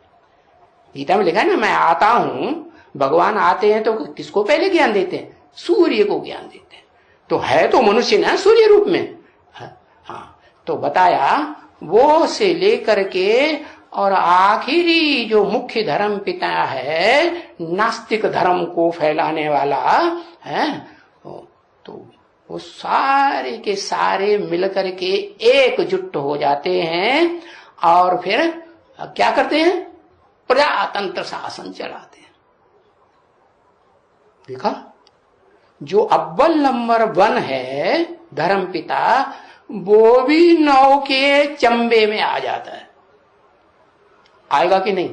गीता में लिखा है ना, मैं आता हूं। भगवान आते हैं तो किसको पहले ज्ञान देते हैं? सूर्य को ज्ञान देते हैं। तो है तो मनुष्य ना सूर्य रूप में। हाँ, तो बताया वो से लेकर के और आखिरी जो मुख्य धर्म पिता है, नास्तिक धर्म को फैलाने वाला है, तो वो सारे के सारे मिलकर के एकजुट हो जाते हैं और फिर क्या करते हैं? प्रजातंत्र शासन चलाते हैं। देखा, जो अव्वल नंबर 1 है धर्म पिता, वो भी 9 के चंबे में आ जाता है। आएगा कि नहीं?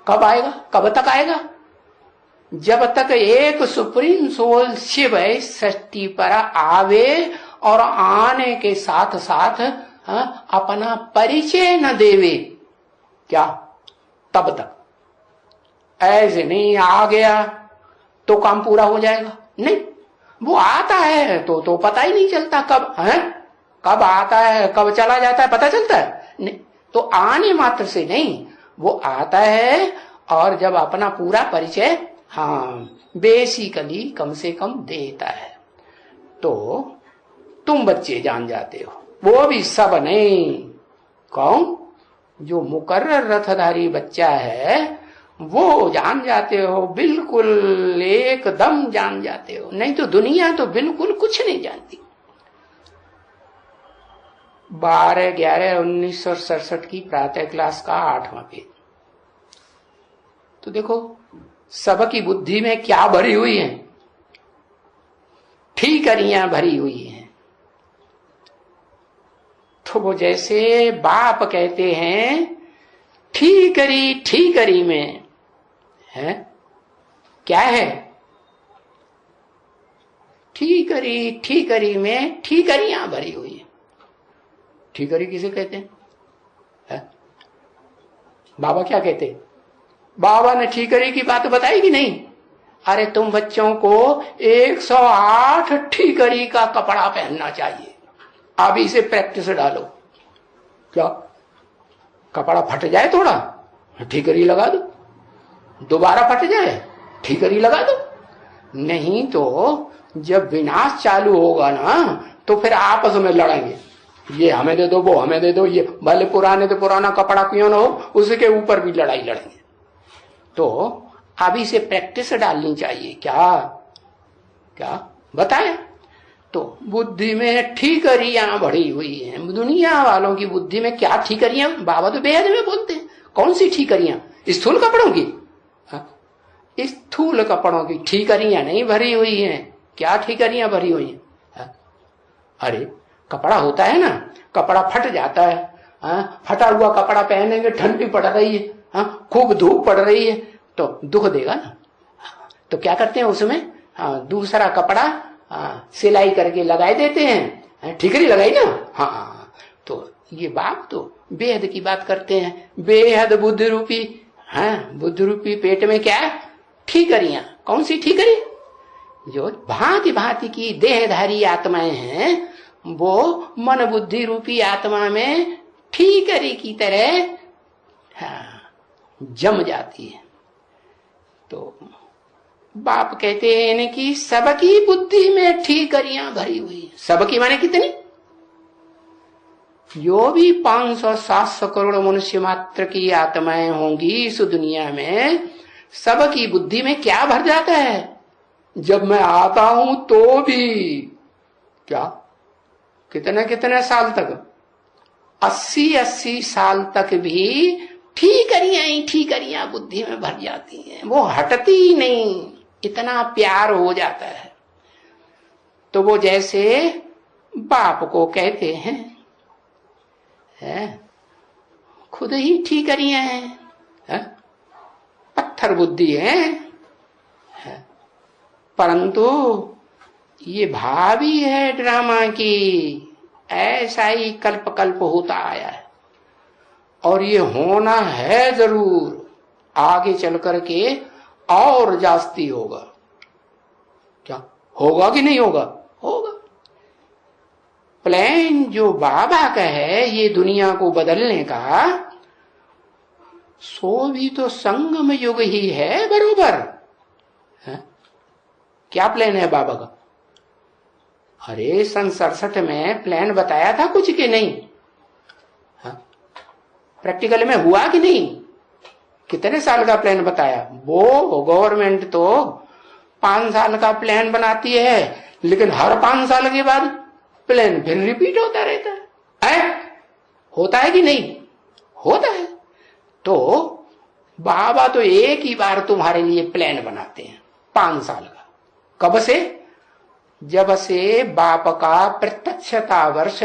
कब आएगा? कब तक आएगा? जब तक एक सुप्रीम सोल शिव सृष्टि पर आवे और आने के साथ साथ अपना परिचय न देवे, क्या तब तक। ऐसे नहीं आ गया तो काम पूरा हो जाएगा, नहीं। वो आता है तो पता ही नहीं चलता कब है, कब आता है कब चला जाता है, पता चलता है नहीं। तो आने मात्र से नहीं, वो आता है और जब अपना पूरा परिचय बेसिकली कम से कम देता है, तो तुम बच्चे जान जाते हो। वो भी सब नहीं। कौन? जो मुकर्रर रथधारी बच्चा है वो जान जाते हो, बिल्कुल एकदम जान जाते हो। नहीं तो दुनिया तो बिल्कुल कुछ नहीं जानती। 12/11/1967 की प्रातः क्लास का 8वां पेज। तो देखो सबकी बुद्धि में क्या भरी हुई है? ठीकरियां भरी हुई हैं। तो वो जैसे बाप कहते हैं ठीकरी ठीकरी में है, क्या है? ठीकरी ठीकरी में ठीकरियां भरी हुई है। ठीकरी किसे कहते हैं? बाबा क्या कहते हैं? बाबा ने ठीकरी की बात बताई कि नहीं? अरे तुम बच्चों को 108 ठीकरी का कपड़ा पहनना चाहिए। अभी से प्रैक्टिस डालो। क्या कपड़ा फट जाए थोड़ा, ठीकरी लगा दो, दोबारा फट जाए ठीकरी लगा दो। नहीं तो जब विनाश चालू होगा ना, तो फिर आपस में लड़ेंगे, ये हमें दे दो, वो हमें दे दो। ये भले पुराने तो पुराना कपड़ा क्यों ना हो, उसके ऊपर भी लड़ाई लड़ेंगे। तो अभी से प्रैक्टिस डालनी चाहिए। क्या क्या बताए? तो बुद्धि में ठीकरियां भरी हुई हैं। दुनिया वालों की बुद्धि में क्या ठीकरियां? बाबा तो बेहद में बोलते हैं। कौन सी ठीकरियां? स्थूल कपड़ों की? स्थूल कपड़ों की ठीकरियां नहीं भरी हुई हैं। क्या ठीकरियां भरी हुई हैं? अरे कपड़ा होता है ना, कपड़ा फट जाता है, फटा हुआ कपड़ा पहनेंगे, ठंडी पड़ रही है, खूब धूप पड़ रही है, तो दुख देगा ना। तो क्या करते हैं उसमें? दूसरा कपड़ा सिलाई करके लगाए देते हैं। ठीकरी लगाई ना। हाँ, तो ये बाप तो बेहद की बात करते हैं। बेहद बुद्ध रूपी, बुद्ध रूपी पेट में क्या है? ठीकरियां। कौन सी ठीकरी? जो भांति भांति की देहधारी आत्माएं हैं, वो मन बुद्धि रूपी आत्मा में ठीकरी की तरह जम जाती है। तो बाप कहते हैं कि सबकी बुद्धि में ठीकरियां भरी हुई है। सबकी माने कितनी? जो भी 500-700 करोड़ मनुष्य मात्र की आत्माएं होंगी इस दुनिया में, सबकी बुद्धि में क्या भर जाता है? जब मैं आता हूं तो भी क्या कितने कितने साल तक, 80-80 साल तक भी ठीकरियां बुद्धि में भर जाती हैं, वो हटती ही नहीं, इतना प्यार हो जाता है। तो वो जैसे बाप को कहते हैं, खुद ही ठीकरियां हैं, पत्थर बुद्धि है, परंतु ये भावी है ड्रामा की, ऐसा ही कल्प कल्प होता आया है और ये होना है जरूर, आगे चल करके और जास्ती होगा। क्या होगा कि नहीं होगा? होगा। प्लान जो बाबा का है ये दुनिया को बदलने का, सो भी तो संगम युग ही है बरोबर है? क्या प्लान है बाबा का? अरे सन 67 में प्लान बताया था कुछ कि नहीं? प्रैक्टिकल में हुआ कि नहीं? कितने साल का प्लान बताया? वो गवर्नमेंट तो 5 साल का प्लान बनाती है, लेकिन हर 5 साल के बाद प्लान फिर रिपीट होता रहता है। होता है कि नहीं? होता है। तो बाबा तो एक ही बार तुम्हारे लिए प्लान बनाते हैं 5 साल का। कब से? जब से बाप का प्रत्यक्षता वर्ष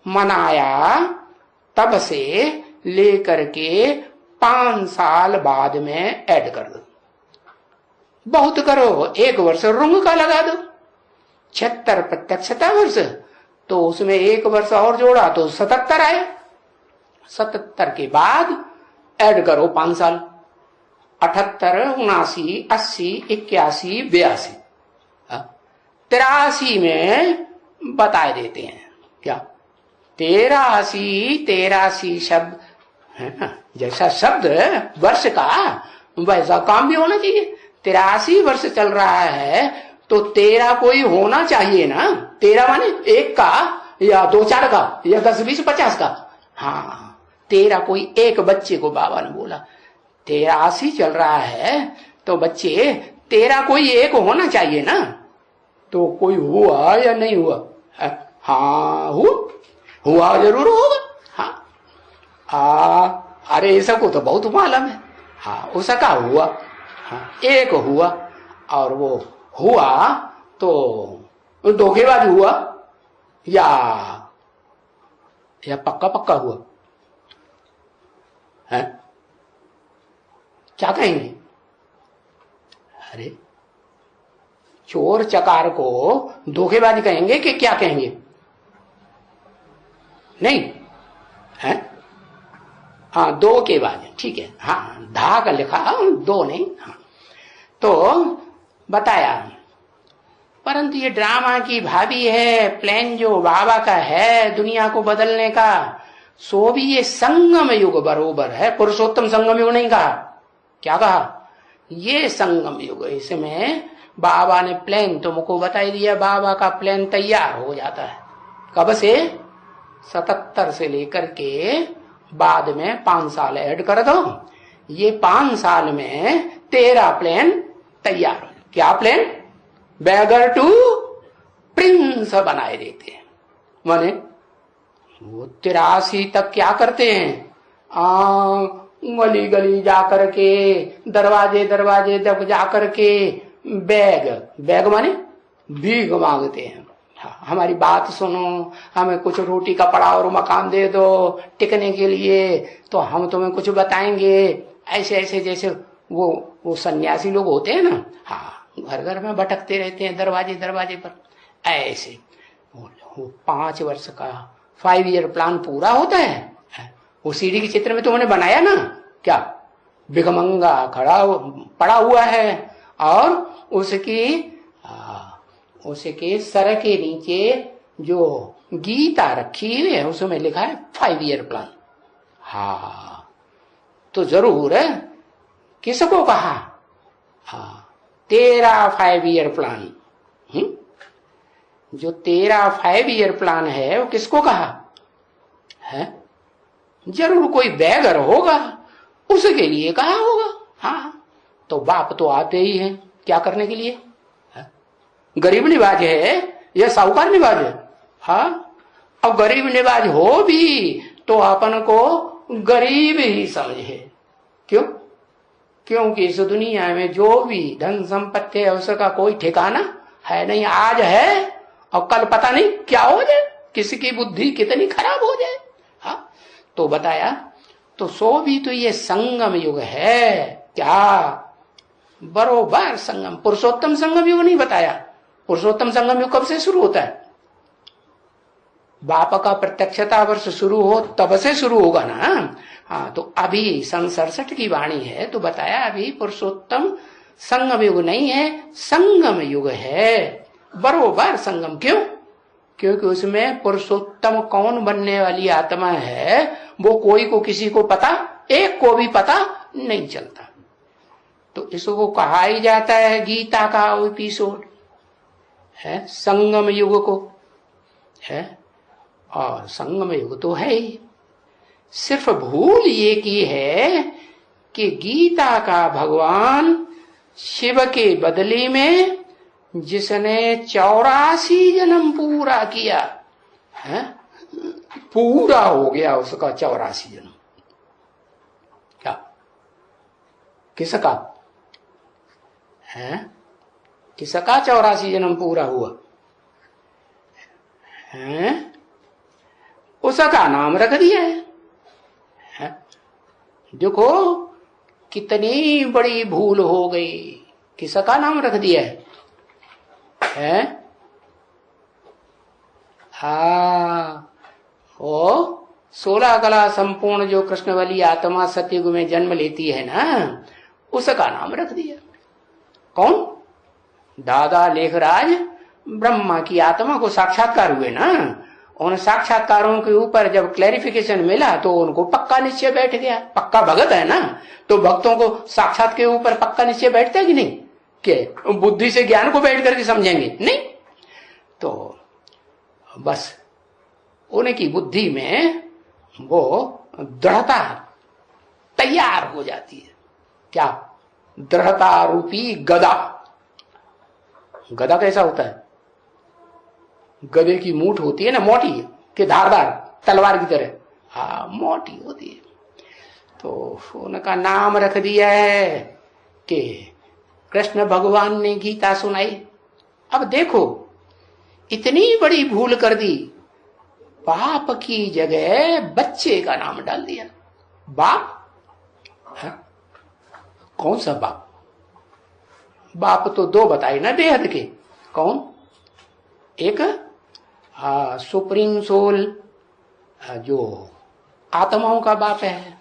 मनाया तब से लेकर के 5 साल बाद में ऐड कर दो। बहुत करो, 1 वर्ष रुंग का लगा दो, 76 प्रत्यक्षता वर्ष, तो उसमें 1 वर्ष और जोड़ा तो 77 आए। 77 के बाद ऐड करो 5 साल, 78, 79, 80, 81, 82, 83 में बता देते हैं। क्या 83 शब्द है ना? जैसा शब्द वर्ष का वैसा काम भी होना चाहिए। 83 वर्ष चल रहा है तो 13 कोई होना चाहिए ना। 13 माने 1 का या 2-4 का या 10-20-50 का। हाँ, 13 कोई एक बच्चे को बाबा ने बोला 83 चल रहा है तो बच्चे 13 कोई एक होना चाहिए ना। तो कोई हुआ या नहीं हुआ? हाँ हुआ जरूर होगा। हाँ अरे ये सबको तो बहुत मालूम है। हाँ उसका हुआ, हाँ 1 हुआ, और वो हुआ तो धोखेबाज हुआ या पक्का हुआ है? क्या कहेंगे? अरे चोर चकार को धोखेबाज कहेंगे कि क्या कहेंगे? नहीं है? हाँ 2 के बाद ठीक है। हाँ धा का लिखा, 2 नहीं। हाँ तो बताया, परंतु ये ड्रामा की भाभी है, प्लान जो बाबा का है दुनिया को बदलने का, सो भी ये संगम युग बरोबर है। पुरुषोत्तम संगम युग नहीं कहा। क्या कहा? ये संगम युग। इसमें बाबा ने प्लान तुमको बता ही दिया। बाबा का प्लान तैयार हो जाता है कब से? 77 से लेकर के बाद में 5 साल ऐड कर दो। ये 5 साल में 13 प्लान तैयार हो। क्या प्लान? बैगर टू प्रिंस बनाए देते हैं। माने वो 83 तक क्या करते हैं? गली गली जाकर के, दरवाजे तक जाकर के बैग माने भीख मांगते हैं। हमारी बात सुनो, हमें कुछ रोटी कपड़ा और मकान दे दो टिकने के लिए, तो हम तुम्हें कुछ बताएंगे। ऐसे ऐसे जैसे वो सन्यासी लोग होते हैं ना। हाँ घर घर में भटकते रहते हैं, दरवाजे पर। ऐसे वो 5 वर्ष का 5 ईयर प्लान पूरा होता है। वो सीढ़ी के चित्र में तुमने बनाया ना, क्या भिखमंगा पड़ा हुआ है और उसके सर के नीचे जो गीता रखी हुई है उसमें लिखा है 5 ईयर प्लान। हाँ तो जरूर है। किसको कहा? हाँ, तेरा 5 ईयर प्लान। जो तेरा 5 ईयर प्लान है वो किसको कहा है? जरूर कोई बैगर होगा, उसके लिए कहा होगा। हाँ, तो बाप तो आते ही हैं क्या करने के लिए? गरीब निवाज है या साहूकार निवाज है? हाँ, अब गरीब निवाज हो भी तो अपन को गरीब ही समझे। क्यों? क्योंकि इस दुनिया में जो भी धन संपत्ति है उसका कोई ठिकाना है नहीं। आज है और कल पता नहीं क्या हो जाए, किसी की बुद्धि कितनी खराब हो जाए। हाँ, तो बताया तो सो भी तो ये संगम युग है क्या? बरोबर संगम, पुरुषोत्तम संगम युग नहीं बताया। पुरुषोत्तम संगम युग कब से शुरू होता है? बाप का प्रत्यक्षता वर्ष शुरू हो तब से शुरू होगा ना। हाँ, तो अभी सन 67 की वाणी है तो बताया अभी पुरुषोत्तम संगम युग नहीं है, संगम युग है। बरोबर संगम। क्यों? क्योंकि उसमें पुरुषोत्तम कौन बनने वाली आत्मा है वो कोई को किसी को पता, एक को भी पता नहीं चलता। तो इसको कहा ही जाता है गीता का एपिसोड है संगम युग को है। और संगम युग तो है ही, सिर्फ भूल ये की है कि गीता का भगवान शिव के बदले में जिसने 84 जन्म पूरा किया है, पूरा हो गया उसका 84 जन्म। क्या? किसका है? किसका 84 जन्म पूरा हुआ है? उसका नाम रख दिया है। देखो कितनी बड़ी भूल हो गई। किसका नाम रख दिया है? हाँ, वो 16 कला संपूर्ण जो कृष्ण वाली आत्मा सतयुग में जन्म लेती है ना, उसका नाम रख दिया। कौन? दादा लेखराज ब्रह्मा की आत्मा को साक्षात्कार हुए ना, उन साक्षात्कारों के ऊपर जब क्लैरिफिकेशन मिला तो उनको पक्का निश्चय बैठ गया। पक्का भगत है ना, तो भक्तों को साक्षात के ऊपर पक्का निश्चय बैठता है कि नहीं? कि बुद्धि से ज्ञान को बैठ करके समझेंगे? नहीं। तो बस उनकी बुद्धि में वो दृढ़ता तैयार हो जाती है। क्या? दृढ़ता रूपी गदा। गदा कैसा होता है? गधे की मूठ होती है ना, मोटी कि धारदार तलवार की तरह। हाँ, मोटी होती है। तो उनका नाम रख दिया है कि कृष्ण भगवान ने गीता सुनाई। अब देखो इतनी बड़ी भूल कर दी, बाप की जगह बच्चे का नाम डाल दिया। बाप है? कौन सा बाप? बाप तो दो बताए ना बेहद के। कौन? एक सुप्रीम सोल जो आत्माओं का बाप है,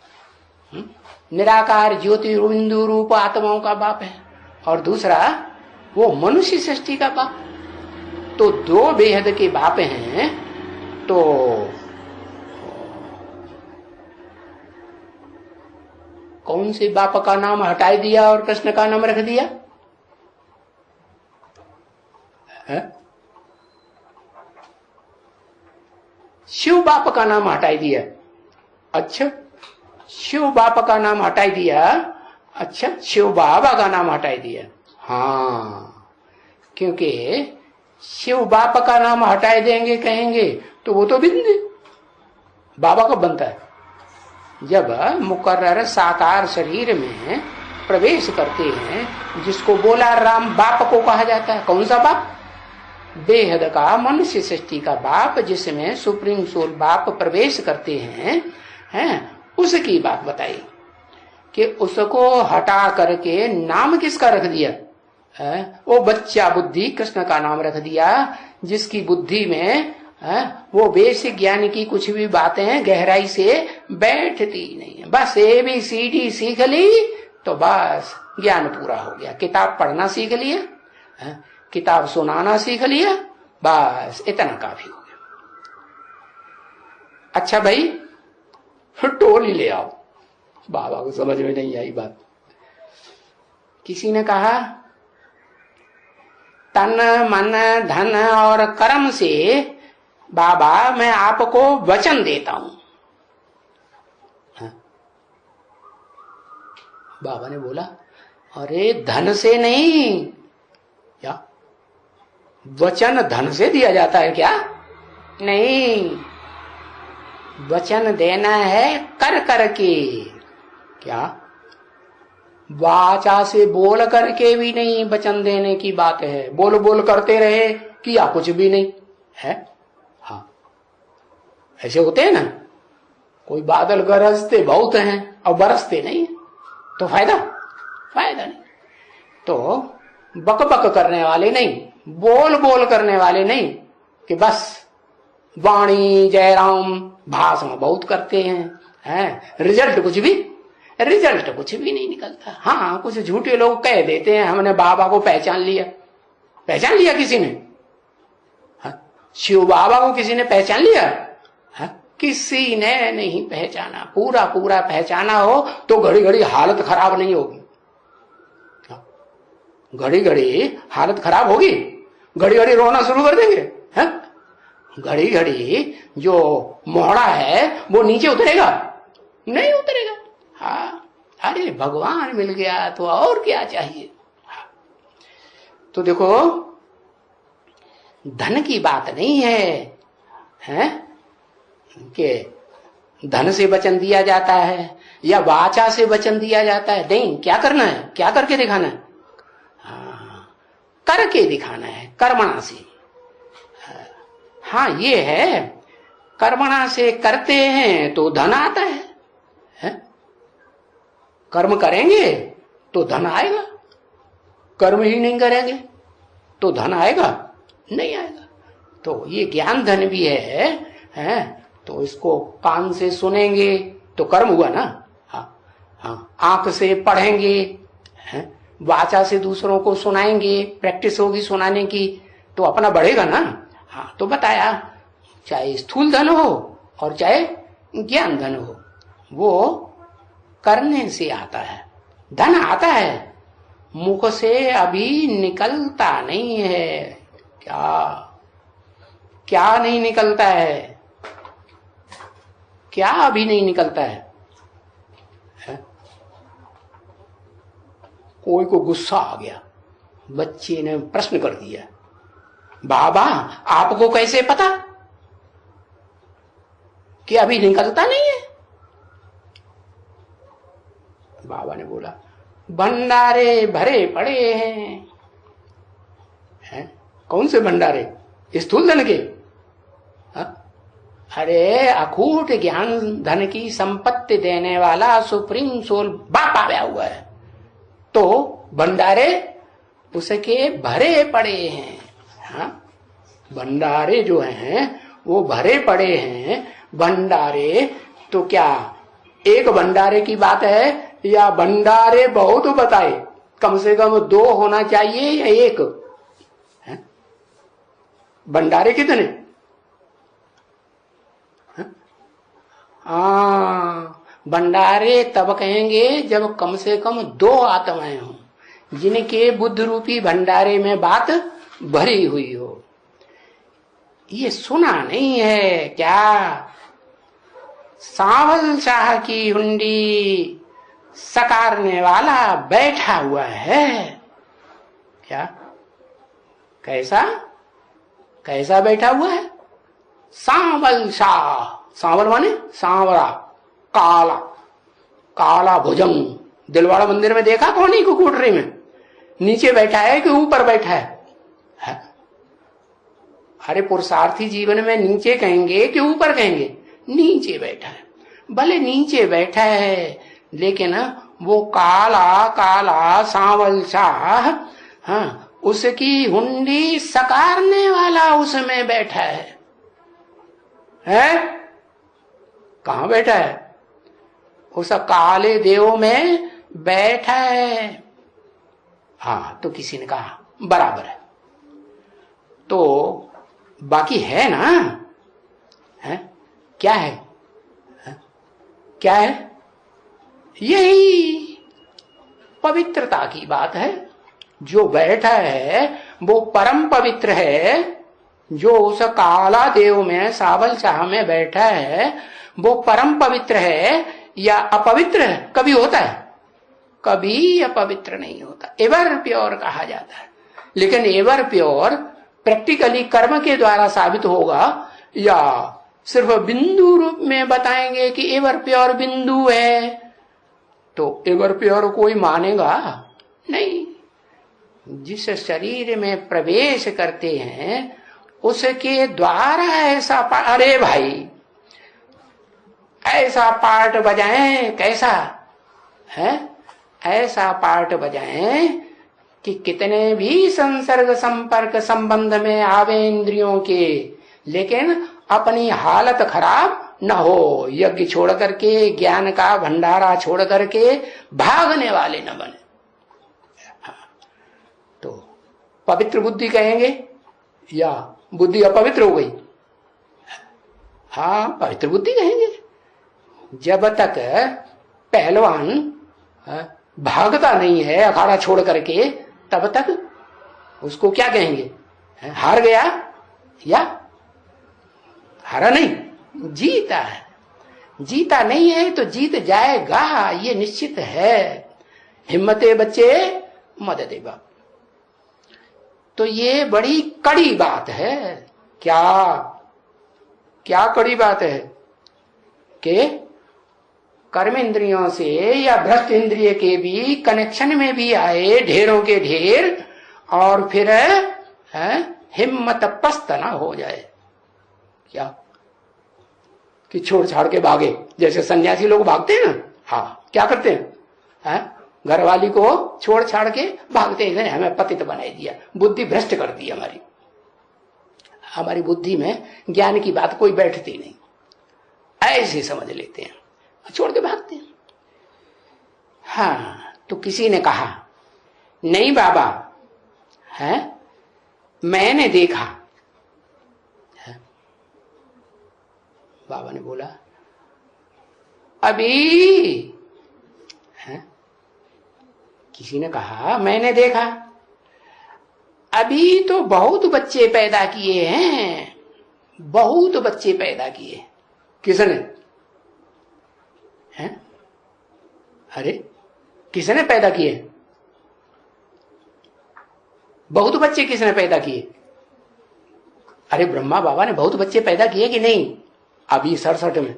निराकार ज्योति बिंदु रूप आत्माओं का बाप है, और दूसरा वो मनुष्य सृष्टि का बाप। तो दो बेहद के बाप हैं। तो कौन से बाप का नाम हटाई दिया और कृष्ण का नाम रख दिया है? शिव बाप का नाम हटाई दिया। अच्छा, शिव बाप का नाम हटाई दिया। अच्छा, शिव बाबा का नाम हटाई दिया। हाँ, क्योंकि शिव बाप का नाम हटाई देंगे कहेंगे तो वो तो बिंदु बाबा कब बनता है? जब मुकर्रर साकार शरीर में प्रवेश करते हैं, जिसको बोला राम बाप को कहा जाता है। कौन सा बाप? बेहद का मनुष्य सृष्टि का बाप, जिसमें सुप्रीम सोल बाप प्रवेश करते हैं, उसकी बात बताई कि उसको हटा करके नाम किसका रख दिया है? वो बच्चा बुद्धि कृष्ण का नाम रख दिया, जिसकी बुद्धि में वो बेसिक ज्ञान की कुछ भी बातें गहराई से बैठती नहीं है। बस ABCD सीख ली तो बस ज्ञान पूरा हो गया। किताब पढ़ना सीख लिया, किताब सुनाना सीख लिया, बस इतना काफी हो गया। अच्छा भाई, टोली ले आओ। बाबा को समझ में नहीं आई बात। किसी ने कहा तन मन धन और कर्म से बाबा मैं आपको वचन देता हूं। बाबा ने बोला अरे धन से नहीं, क्या वचन धन से दिया जाता है क्या? नहीं, वचन देना है कर करके। क्या वाचा से बोल करके भी नहीं वचन देने की बात है। बोल बोल करते रहे किया कुछ भी नहीं है। हाँ ऐसे होते हैं ना, कोई बादल गरजते बहुत हैं और बरसते नहीं, तो फायदा नहीं। तो बक बक करने वाले नहीं, बोल बोल करने वाले नहीं कि बस वाणी जयराम भाषण बहुत करते हैं, रिजल्ट कुछ भी नहीं निकलता। हाँ कुछ झूठे लोग कह देते हैं हमने बाबा को पहचान लिया किसी ने? शिव बाबा को किसी ने पहचान लिया? किसी ने नहीं पहचाना। पूरा पहचाना हो तो घड़ी घड़ी हालत खराब नहीं होगी। घड़ी घड़ी हालत खराब होगी, घड़ी घड़ी रोना शुरू कर देंगे। घड़ी घड़ी जो मोहड़ा है वो नीचे उतरेगा? नहीं उतरेगा। हाँ अरे भगवान मिल गया तो और क्या चाहिए। तो देखो धन की बात नहीं है कि धन से वचन दिया जाता है या वाचा से वचन दिया जाता है। नहीं, क्या करना है, क्या करके दिखाना है? करके दिखाना है, कर्मणा से। हाँ ये है, कर्मणा से करते हैं तो धन आता है? कर्म करेंगे तो धन आएगा, कर्म ही नहीं करेंगे तो धन आएगा? नहीं आएगा। तो ये ज्ञान धन भी है तो इसको कान से सुनेंगे तो कर्म हुआ ना। हाँ आंख से पढ़ेंगे, वाचा से दूसरों को सुनाएंगे, प्रैक्टिस होगी सुनाने की तो अपना बढ़ेगा ना। हाँ तो बताया चाहे स्थूल धन हो और चाहे ज्ञान धन हो, वो करने से आता है। धन आता है, मुख से अभी निकलता नहीं है। क्या नहीं निकलता है? क्या अभी नहीं निकलता है? कोई को गुस्सा आ गया, बच्चे ने प्रश्न कर दिया, बाबा आपको कैसे पता कि अभी निकलता नहीं है? बाबा ने बोला भंडारे भरे पड़े हैं। कौन से भंडारे? स्थूल धन के? अरे अखूट ज्ञान धन की संपत्ति देने वाला सुप्रीम सोल बाप आया हुआ है, तो भंडारे उसके भरे पड़े हैं। हाँ भंडारे जो हैं वो भरे पड़े हैं। भंडारे तो क्या एक भंडारे की बात है या भंडारे बहुत बताए? कम से कम 2 होना चाहिए या 1? भंडारे कितने? भंडारे तब कहेंगे जब कम से कम 2 आत्माएं हों, जिनके बुद्ध रूपी भंडारे में बात भरी हुई हो। ये सुना नहीं है क्या? सांवल शाह की हुंडी सकारने वाला बैठा हुआ है क्या? कैसा बैठा हुआ है? सांवल शाह। सांवल माने सांवरा, काला भुजंग। दिलवाड़ा मंदिर में देखा कौनी को कोठरी में नीचे बैठा है कि ऊपर बैठा है? अरे पुरुषार्थी जीवन में नीचे कहेंगे कि ऊपर कहेंगे? नीचे बैठा है। भले नीचे बैठा है लेकिन वो काला सांवल शाह, उसकी हुंडी सकारने वाला उसमें बैठा है। कहां बैठा है? उस काले देव में बैठा है। हाँ तो किसी ने कहा बराबर है, तो बाकी है ना? क्या है? यही पवित्रता की बात है। जो बैठा है वो परम पवित्र है। जो उस काला देव में सावल चाह में बैठा है वो परम पवित्र है या अपवित्र है? कभी होता है? कभी अपवित्र नहीं होता। एवर प्योर कहा जाता है। लेकिन एवर प्योर प्रैक्टिकली कर्म के द्वारा साबित होगा या सिर्फ बिंदु रूप में बताएंगे कि एवर प्योर बिंदु है, तो एवर प्योर कोई मानेगा नहीं। जिस शरीर में प्रवेश करते हैं उसके द्वारा ऐसा अरे भाई ऐसा पार्ट बजाएं, कैसा है? ऐसा पार्ट बजाएं कि कितने भी संसर्ग संपर्क संबंध में आवे इंद्रियों के, लेकिन अपनी हालत खराब न हो। यज्ञ छोड़ करके, ज्ञान का भंडारा छोड़ करके भागने वाले न बने। तो पवित्र बुद्धि कहेंगे या बुद्धि अपवित्र हो गई? हाँ, पवित्र बुद्धि कहेंगे। जब तक पहलवान भागता नहीं है अखाड़ा छोड़ करके, तब तक उसको क्या कहेंगे? हार गया या हारा नहीं, जीता है। जीता नहीं है तो जीत जाएगा, ये निश्चित है। हिम्मते बच्चे मददे बाप। तो ये बड़ी कड़ी बात है। क्या क्या कड़ी बात है कि कर्म इंद्रियों से या भ्रष्ट इंद्रिय के भी कनेक्शन में भी आए ढेरों के ढेर, और फिर हिम्मत पस्त ना हो जाए। क्या कि छोड़ छाड़ के भागे, जैसे सन्यासी लोग भागते हैं ना। हाँ, क्या करते हैं? घरवाली को छोड़ छाड़ के भागते हैं, हमें पतित बना दिया, बुद्धि भ्रष्ट कर दी हमारी। हमारी बुद्धि में ज्ञान की बात कोई बैठती नहीं, ऐसे समझ लेते हैं, छोड़ के भागते हैं। हाँ, तो किसी ने कहा नहीं बाबा, है मैंने देखा है? बाबा ने बोला अभी है? किसी ने कहा मैंने देखा, अभी तो बहुत बच्चे पैदा किए हैं, बहुत बच्चे पैदा किए। किसने? हैं? अरे किसने पैदा किए? बहुत बच्चे किसने पैदा किए? अरे ब्रह्मा बाबा ने बहुत बच्चे पैदा किए कि नहीं? अभी 67 में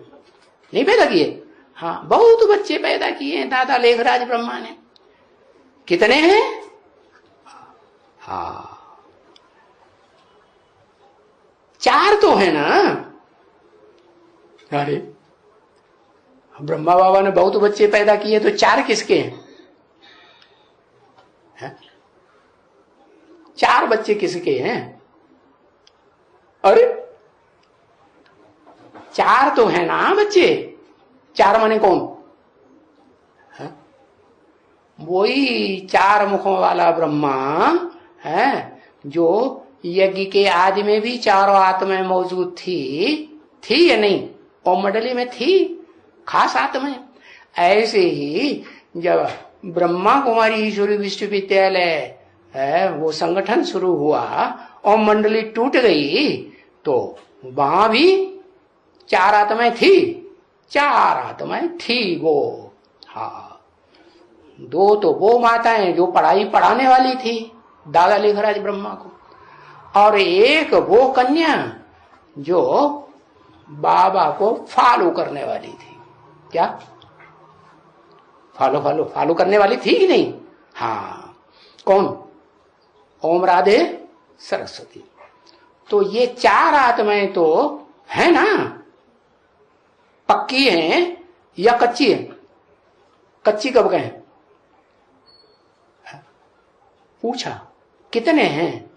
नहीं पैदा किए? हाँ, बहुत बच्चे पैदा किए हैं दादा लेखराज ब्रह्मा ने। कितने हैं? हाँ, 4 तो है ना। अरे ब्रह्मा बाबा ने बहुत बच्चे पैदा किए तो 4 किसके हैं? 4 बच्चे किसके हैं? अरे 4 तो है ना बच्चे। 4 माने कौन? वही 4 मुखों वाला ब्रह्मा है, जो यज्ञ के आदि में भी 4 आत्माएं मौजूद थी या नहीं? ओम मंडली में थी खास आत्माएं। ऐसे ही जब ब्रह्मा कुमारी ईश्वरी विश्वविद्यालय है वो संगठन शुरू हुआ, ओम मंडली टूट गई, तो वहां भी 4 आत्माएं थी। 4 आत्माएं थी वो। हाँ, 2 तो वो माताएं जो पढ़ाई पढ़ाने वाली थी दादा लेखराज ब्रह्मा को, और 1 वो कन्या जो बाबा को फॉलो करने वाली थी। क्या फॉलो करने वाली थी कि नहीं? हाँ, कौन? ओम राधे सरस्वती। तो ये 4 आत्माएं तो है ना, पक्की हैं या कच्ची है? कच्ची कब कहें? पूछा कितने हैं?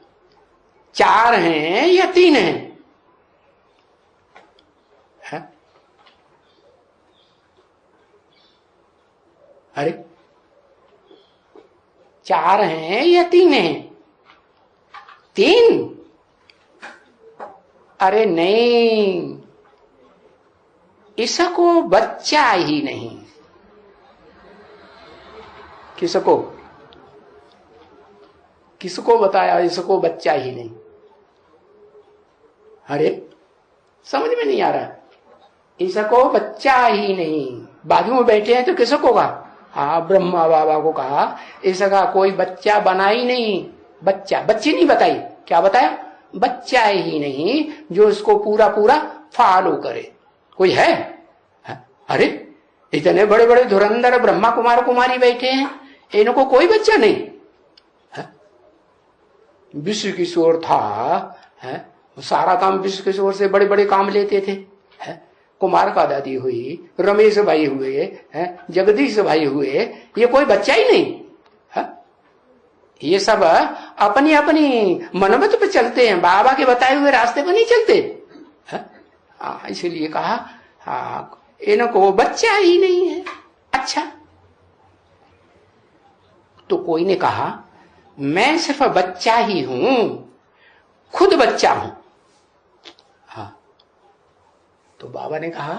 4 हैं या 3 हैं? है? अरे 4 हैं या 3 हैं? 3? अरे नहीं, इसको बच्चा ही नहीं। किसको? किसको बताया इसको बच्चा ही नहीं? अरे समझ में नहीं आ रहा। इसको बच्चा ही नहीं, बाजू में बैठे हैं तो किसको कहा? हाँ, ब्रह्मा बाबा को कहा इसका कोई बच्चा बना ही नहीं। बच्चा, बच्ची नहीं बताई, क्या बताया? बच्चा ही नहीं जो इसको पूरा पूरा फॉलो करे। कोई है? अरे इतने बड़े बड़े धुरंधर ब्रह्मा कुमार कुमारी बैठे हैं, इनको कोई बच्चा नहीं। विश्व किशोर था, सारा काम विश्व किशोर से बड़े बड़े काम लेते थे। कुमार का दादी हुई, रमेश भाई हुए, जगदीश भाई हुए, ये कोई बच्चा ही नहीं। ये सब अपनी अपनी मनोबत पे चलते हैं, बाबा के बताए हुए रास्ते पर नहीं चलते। इसलिए कहा इनको बच्चा ही नहीं है। अच्छा, तो कोई ने कहा मैं सिर्फ बच्चा ही हूं, खुद बच्चा हूं। तो बाबा ने कहा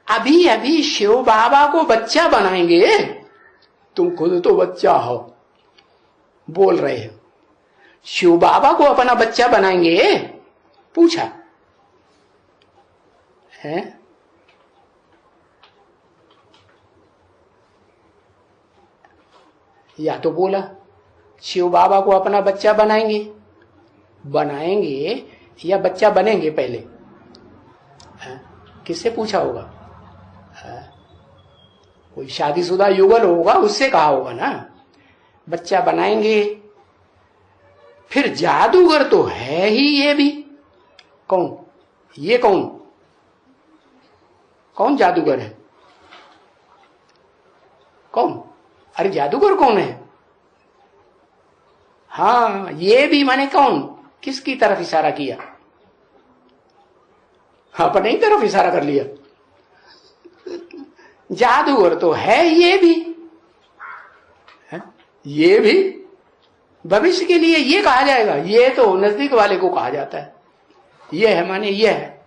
अभी अभी शिव बाबा को बच्चा बनाएंगे, तुम खुद तो बच्चा हो बोल रहे हो, शिव बाबा को अपना बच्चा बनाएंगे? पूछा है? या तो बोला शिव बाबा को अपना बच्चा बनाएंगे या बच्चा बनेंगे पहले? किससे पूछा होगा? कोई शादीशुदा युगल होगा, उससे कहा होगा ना। बच्चा बनाएंगे, फिर जादूगर तो है ही ये भी। कौन? ये कौन जादूगर है? कौन? अरे जादूगर कौन है? हाँ, ये भी माने कौन? किसकी तरफ इशारा किया? अपने ही तरफ इशारा कर लिया। जादूगर तो है ये भी। ये भी भविष्य के लिए ये कहा जाएगा, ये तो नजदीक वाले को कहा जाता है। ये है माने ये है।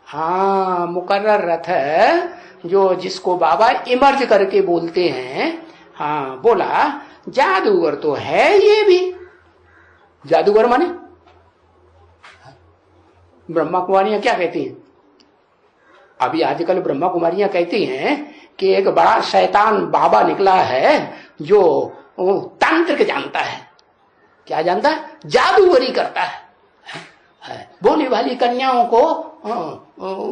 हाँ, मुकर्रर रथ है जो जिसको बाबा इमर्ज करके बोलते हैं। हाँ, बोला जादूगर तो है ये भी। जादूगर माने ब्रह्मा कुमारियां क्या कहती हैं? अभी आजकल ब्रह्मा कुमारियां कहती हैं कि एक बड़ा शैतान बाबा निकला है जो तांत्रिक जानता है। क्या जानता है? जादूगरी करता है। बोली वाली कन्याओं को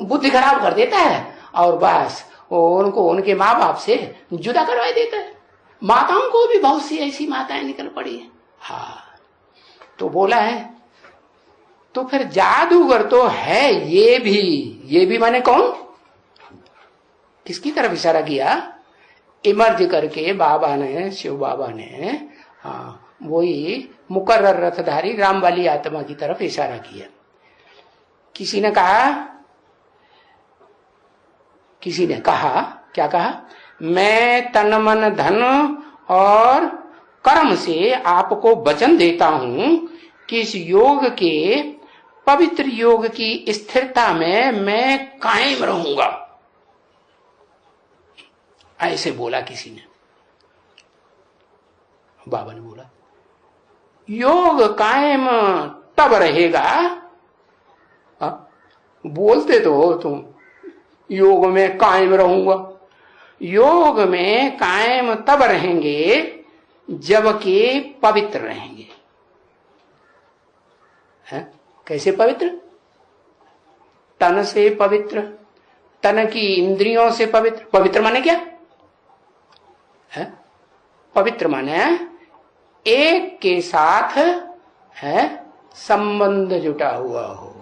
बुद्धि खराब कर देता है और बस उनको उनके माँ बाप से जुदा करवा देता है। माताओं को भी बहुत सी ऐसी माताएं निकल पड़ी है। हाँ, तो बोला है तो फिर जादूगर तो है ये भी माने कौन? किसकी तरफ इशारा किया? इमर्ज करके बाबा ने, शिव बाबा ने, हाँ, वही मुकर्रर रथधारी राम वाली आत्मा की तरफ इशारा किया। किसी ने कहा क्या कहा? मैं तन मन धन और कर्म से आपको वचन देता हूं कि इस योग के, पवित्र योग की स्थिरता में मैं कायम रहूंगा। ऐसे बोला किसी ने। बाबा ने बोला योग कायम तब रहेगा। बोलते तो हो तुम योग में कायम रहूंगा। योग में कायम तब रहेंगे जबकि पवित्र रहेंगे। है? कैसे पवित्र? तन से पवित्र, तन की इंद्रियों से पवित्र। पवित्र माने क्या है? पवित्र माने एक के साथ है संबंध जुटा हुआ हो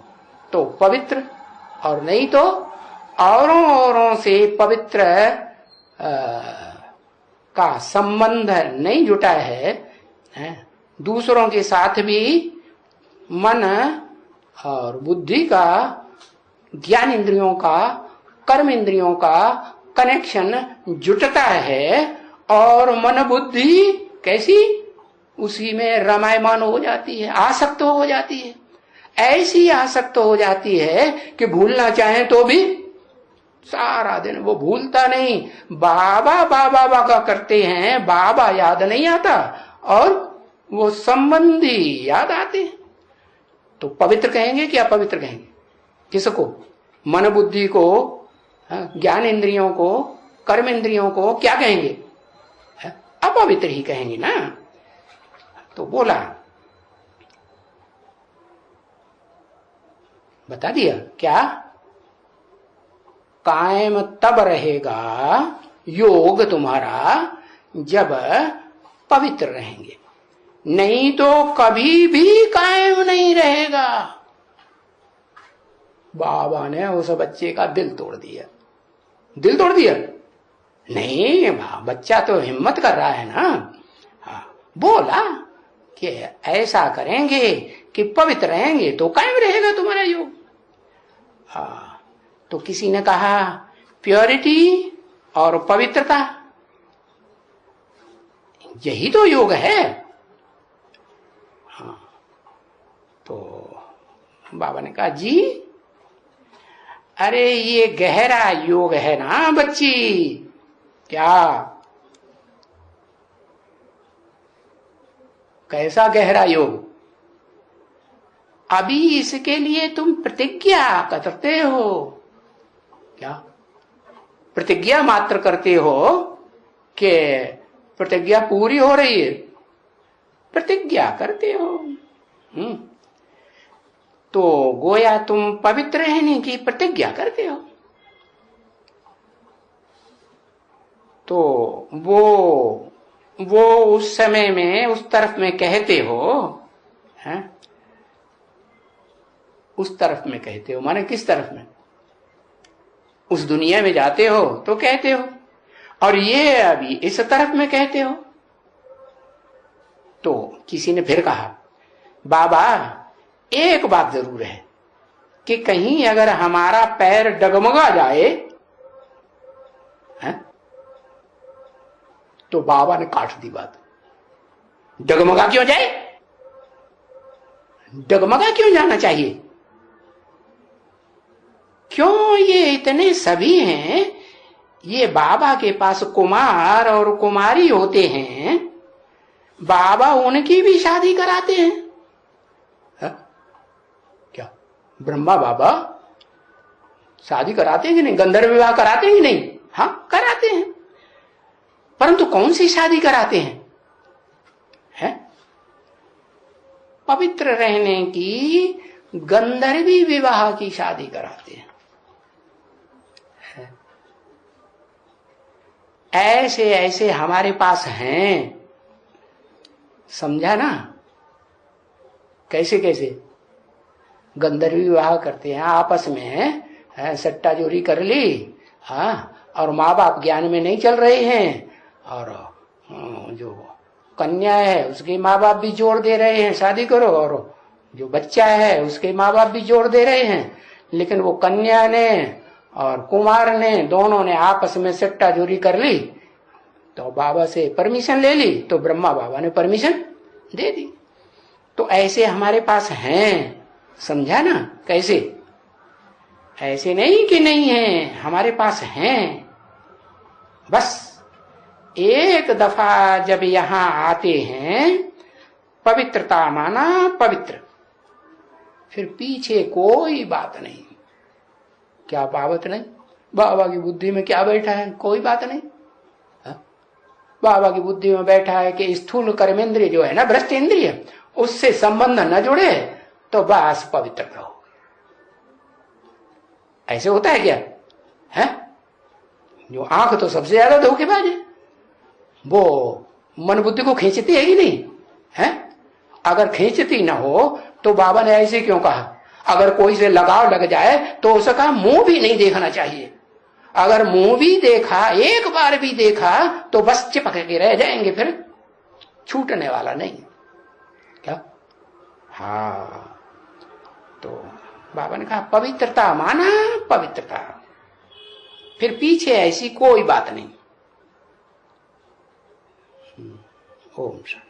तो पवित्र, और नहीं तो औरों से पवित्र का संबंध नहीं जुटा है, दूसरों के साथ भी मन और बुद्धि का, ज्ञान इंद्रियों का, कर्म इंद्रियों का कनेक्शन जुटता है और मन बुद्धि कैसी उसी में रमायमान हो जाती है, आसक्त हो जाती है। ऐसी आसक्त हो जाती है कि भूलना चाहे तो भी सारा दिन वो भूलता नहीं, बाबा बाबा बाबा करते हैं, बाबा याद नहीं आता और वो संबंधी याद आते हैं। तो पवित्र कहेंगे कि अपवित्र कहेंगे? किसको? मन बुद्धि को, ज्ञान इंद्रियों को, कर्म इंद्रियों को क्या कहेंगे? अपवित्र ही कहेंगे ना। तो बोला, बता दिया क्या? कायम तब रहेगा योग तुम्हारा जब पवित्र रहेंगे, नहीं तो कभी भी कायम नहीं रहेगा। बाबा ने उस बच्चे का दिल तोड़ दिया। दिल तोड़ दिया? नहीं, बच्चा तो हिम्मत कर रहा है ना। बोला कि ऐसा करेंगे कि पवित्र रहेंगे तो कायम रहेगा तुम्हारा योग। तो किसी ने कहा प्योरिटी और पवित्रता, यही तो योग है। तो बाबा ने कहा जी, अरे ये गहरा योग है ना बच्ची। क्या? कैसा गहरा योग? अभी इसके लिए तुम प्रतिज्ञा करते हो। क्या प्रतिज्ञा मात्र करते हो कि प्रतिज्ञा पूरी हो रही है? प्रतिज्ञा करते हो। तो गोया तुम पवित्र रहने की प्रतिज्ञा करते हो। तो वो उस समय में उस तरफ में कहते हो, हैं? उस तरफ में कहते हो माने किस तरफ में? उस दुनिया में जाते हो तो कहते हो, और ये अभी इस तरफ में कहते हो। तो किसी ने फिर कहा, बाबा एक बात जरूर है कि कहीं अगर हमारा पैर डगमगा जाए, हैं? तो बाबा ने काट दी बात। डगमगा क्यों जाए? डगमगा क्यों जाना चाहिए? क्यों ये इतने सभी हैं, ये बाबा के पास कुमार और कुमारी होते हैं, बाबा उनकी भी शादी कराते हैं। क्या ब्रह्मा बाबा शादी कराते हैं कि नहीं? गंधर्व विवाह कराते हैं कि नहीं? हाँ कराते हैं, परंतु कौन सी शादी कराते हैं? पवित्र रहने की गंधर्वी विवाह की शादी कराते हैं। ऐसे ऐसे हमारे पास हैं, समझा ना? कैसे कैसे गंधर्वी विवाह करते हैं आपस में, सट्टा जोरी कर ली, और माँ बाप ज्ञान में नहीं चल रहे हैं, और जो कन्या है उसके माँ बाप भी जोर दे रहे हैं शादी करो, और जो बच्चा है उसके माँ बाप भी जोर दे रहे हैं, लेकिन वो कन्या ने और कुमार ने दोनों ने आपस में सट्टा जोरी कर ली, तो बाबा से परमिशन ले ली, तो ब्रह्मा बाबा ने परमिशन दे दी। तो ऐसे हमारे पास हैं, समझा ना? कैसे? ऐसे नहीं कि नहीं है, हमारे पास हैं। बस एक दफा जब यहां आते हैं, पवित्रता माना पवित्र, फिर पीछे कोई बात नहीं। क्या बात नहीं? बाबा की बुद्धि में क्या बैठा है? कोई बात नहीं। बाबा की बुद्धि में बैठा है कि स्थूल कर्मेंद्रिय जो है ना, भ्रष्ट इंद्रिय, उससे संबंध न जुड़े तो बस पवित्र रहो। ऐसे होता है क्या? है जो आंख तो सबसे ज्यादा धोखेबाज है, वो मन बुद्धि को खींचती है कि नहीं है? अगर खींचती ना हो तो बाबा ने ऐसे क्यों कहा? अगर कोई से लगाव लग जाए तो उसका मुंह भी नहीं देखना चाहिए। अगर मुंह भी देखा, एक बार भी देखा, तो बस चिपक के रह जाएंगे, फिर छूटने वाला नहीं। क्या? हाँ, तो बाबा ने कहा पवित्रता माना पवित्रता, फिर पीछे ऐसी कोई बात नहीं। ओम शांति।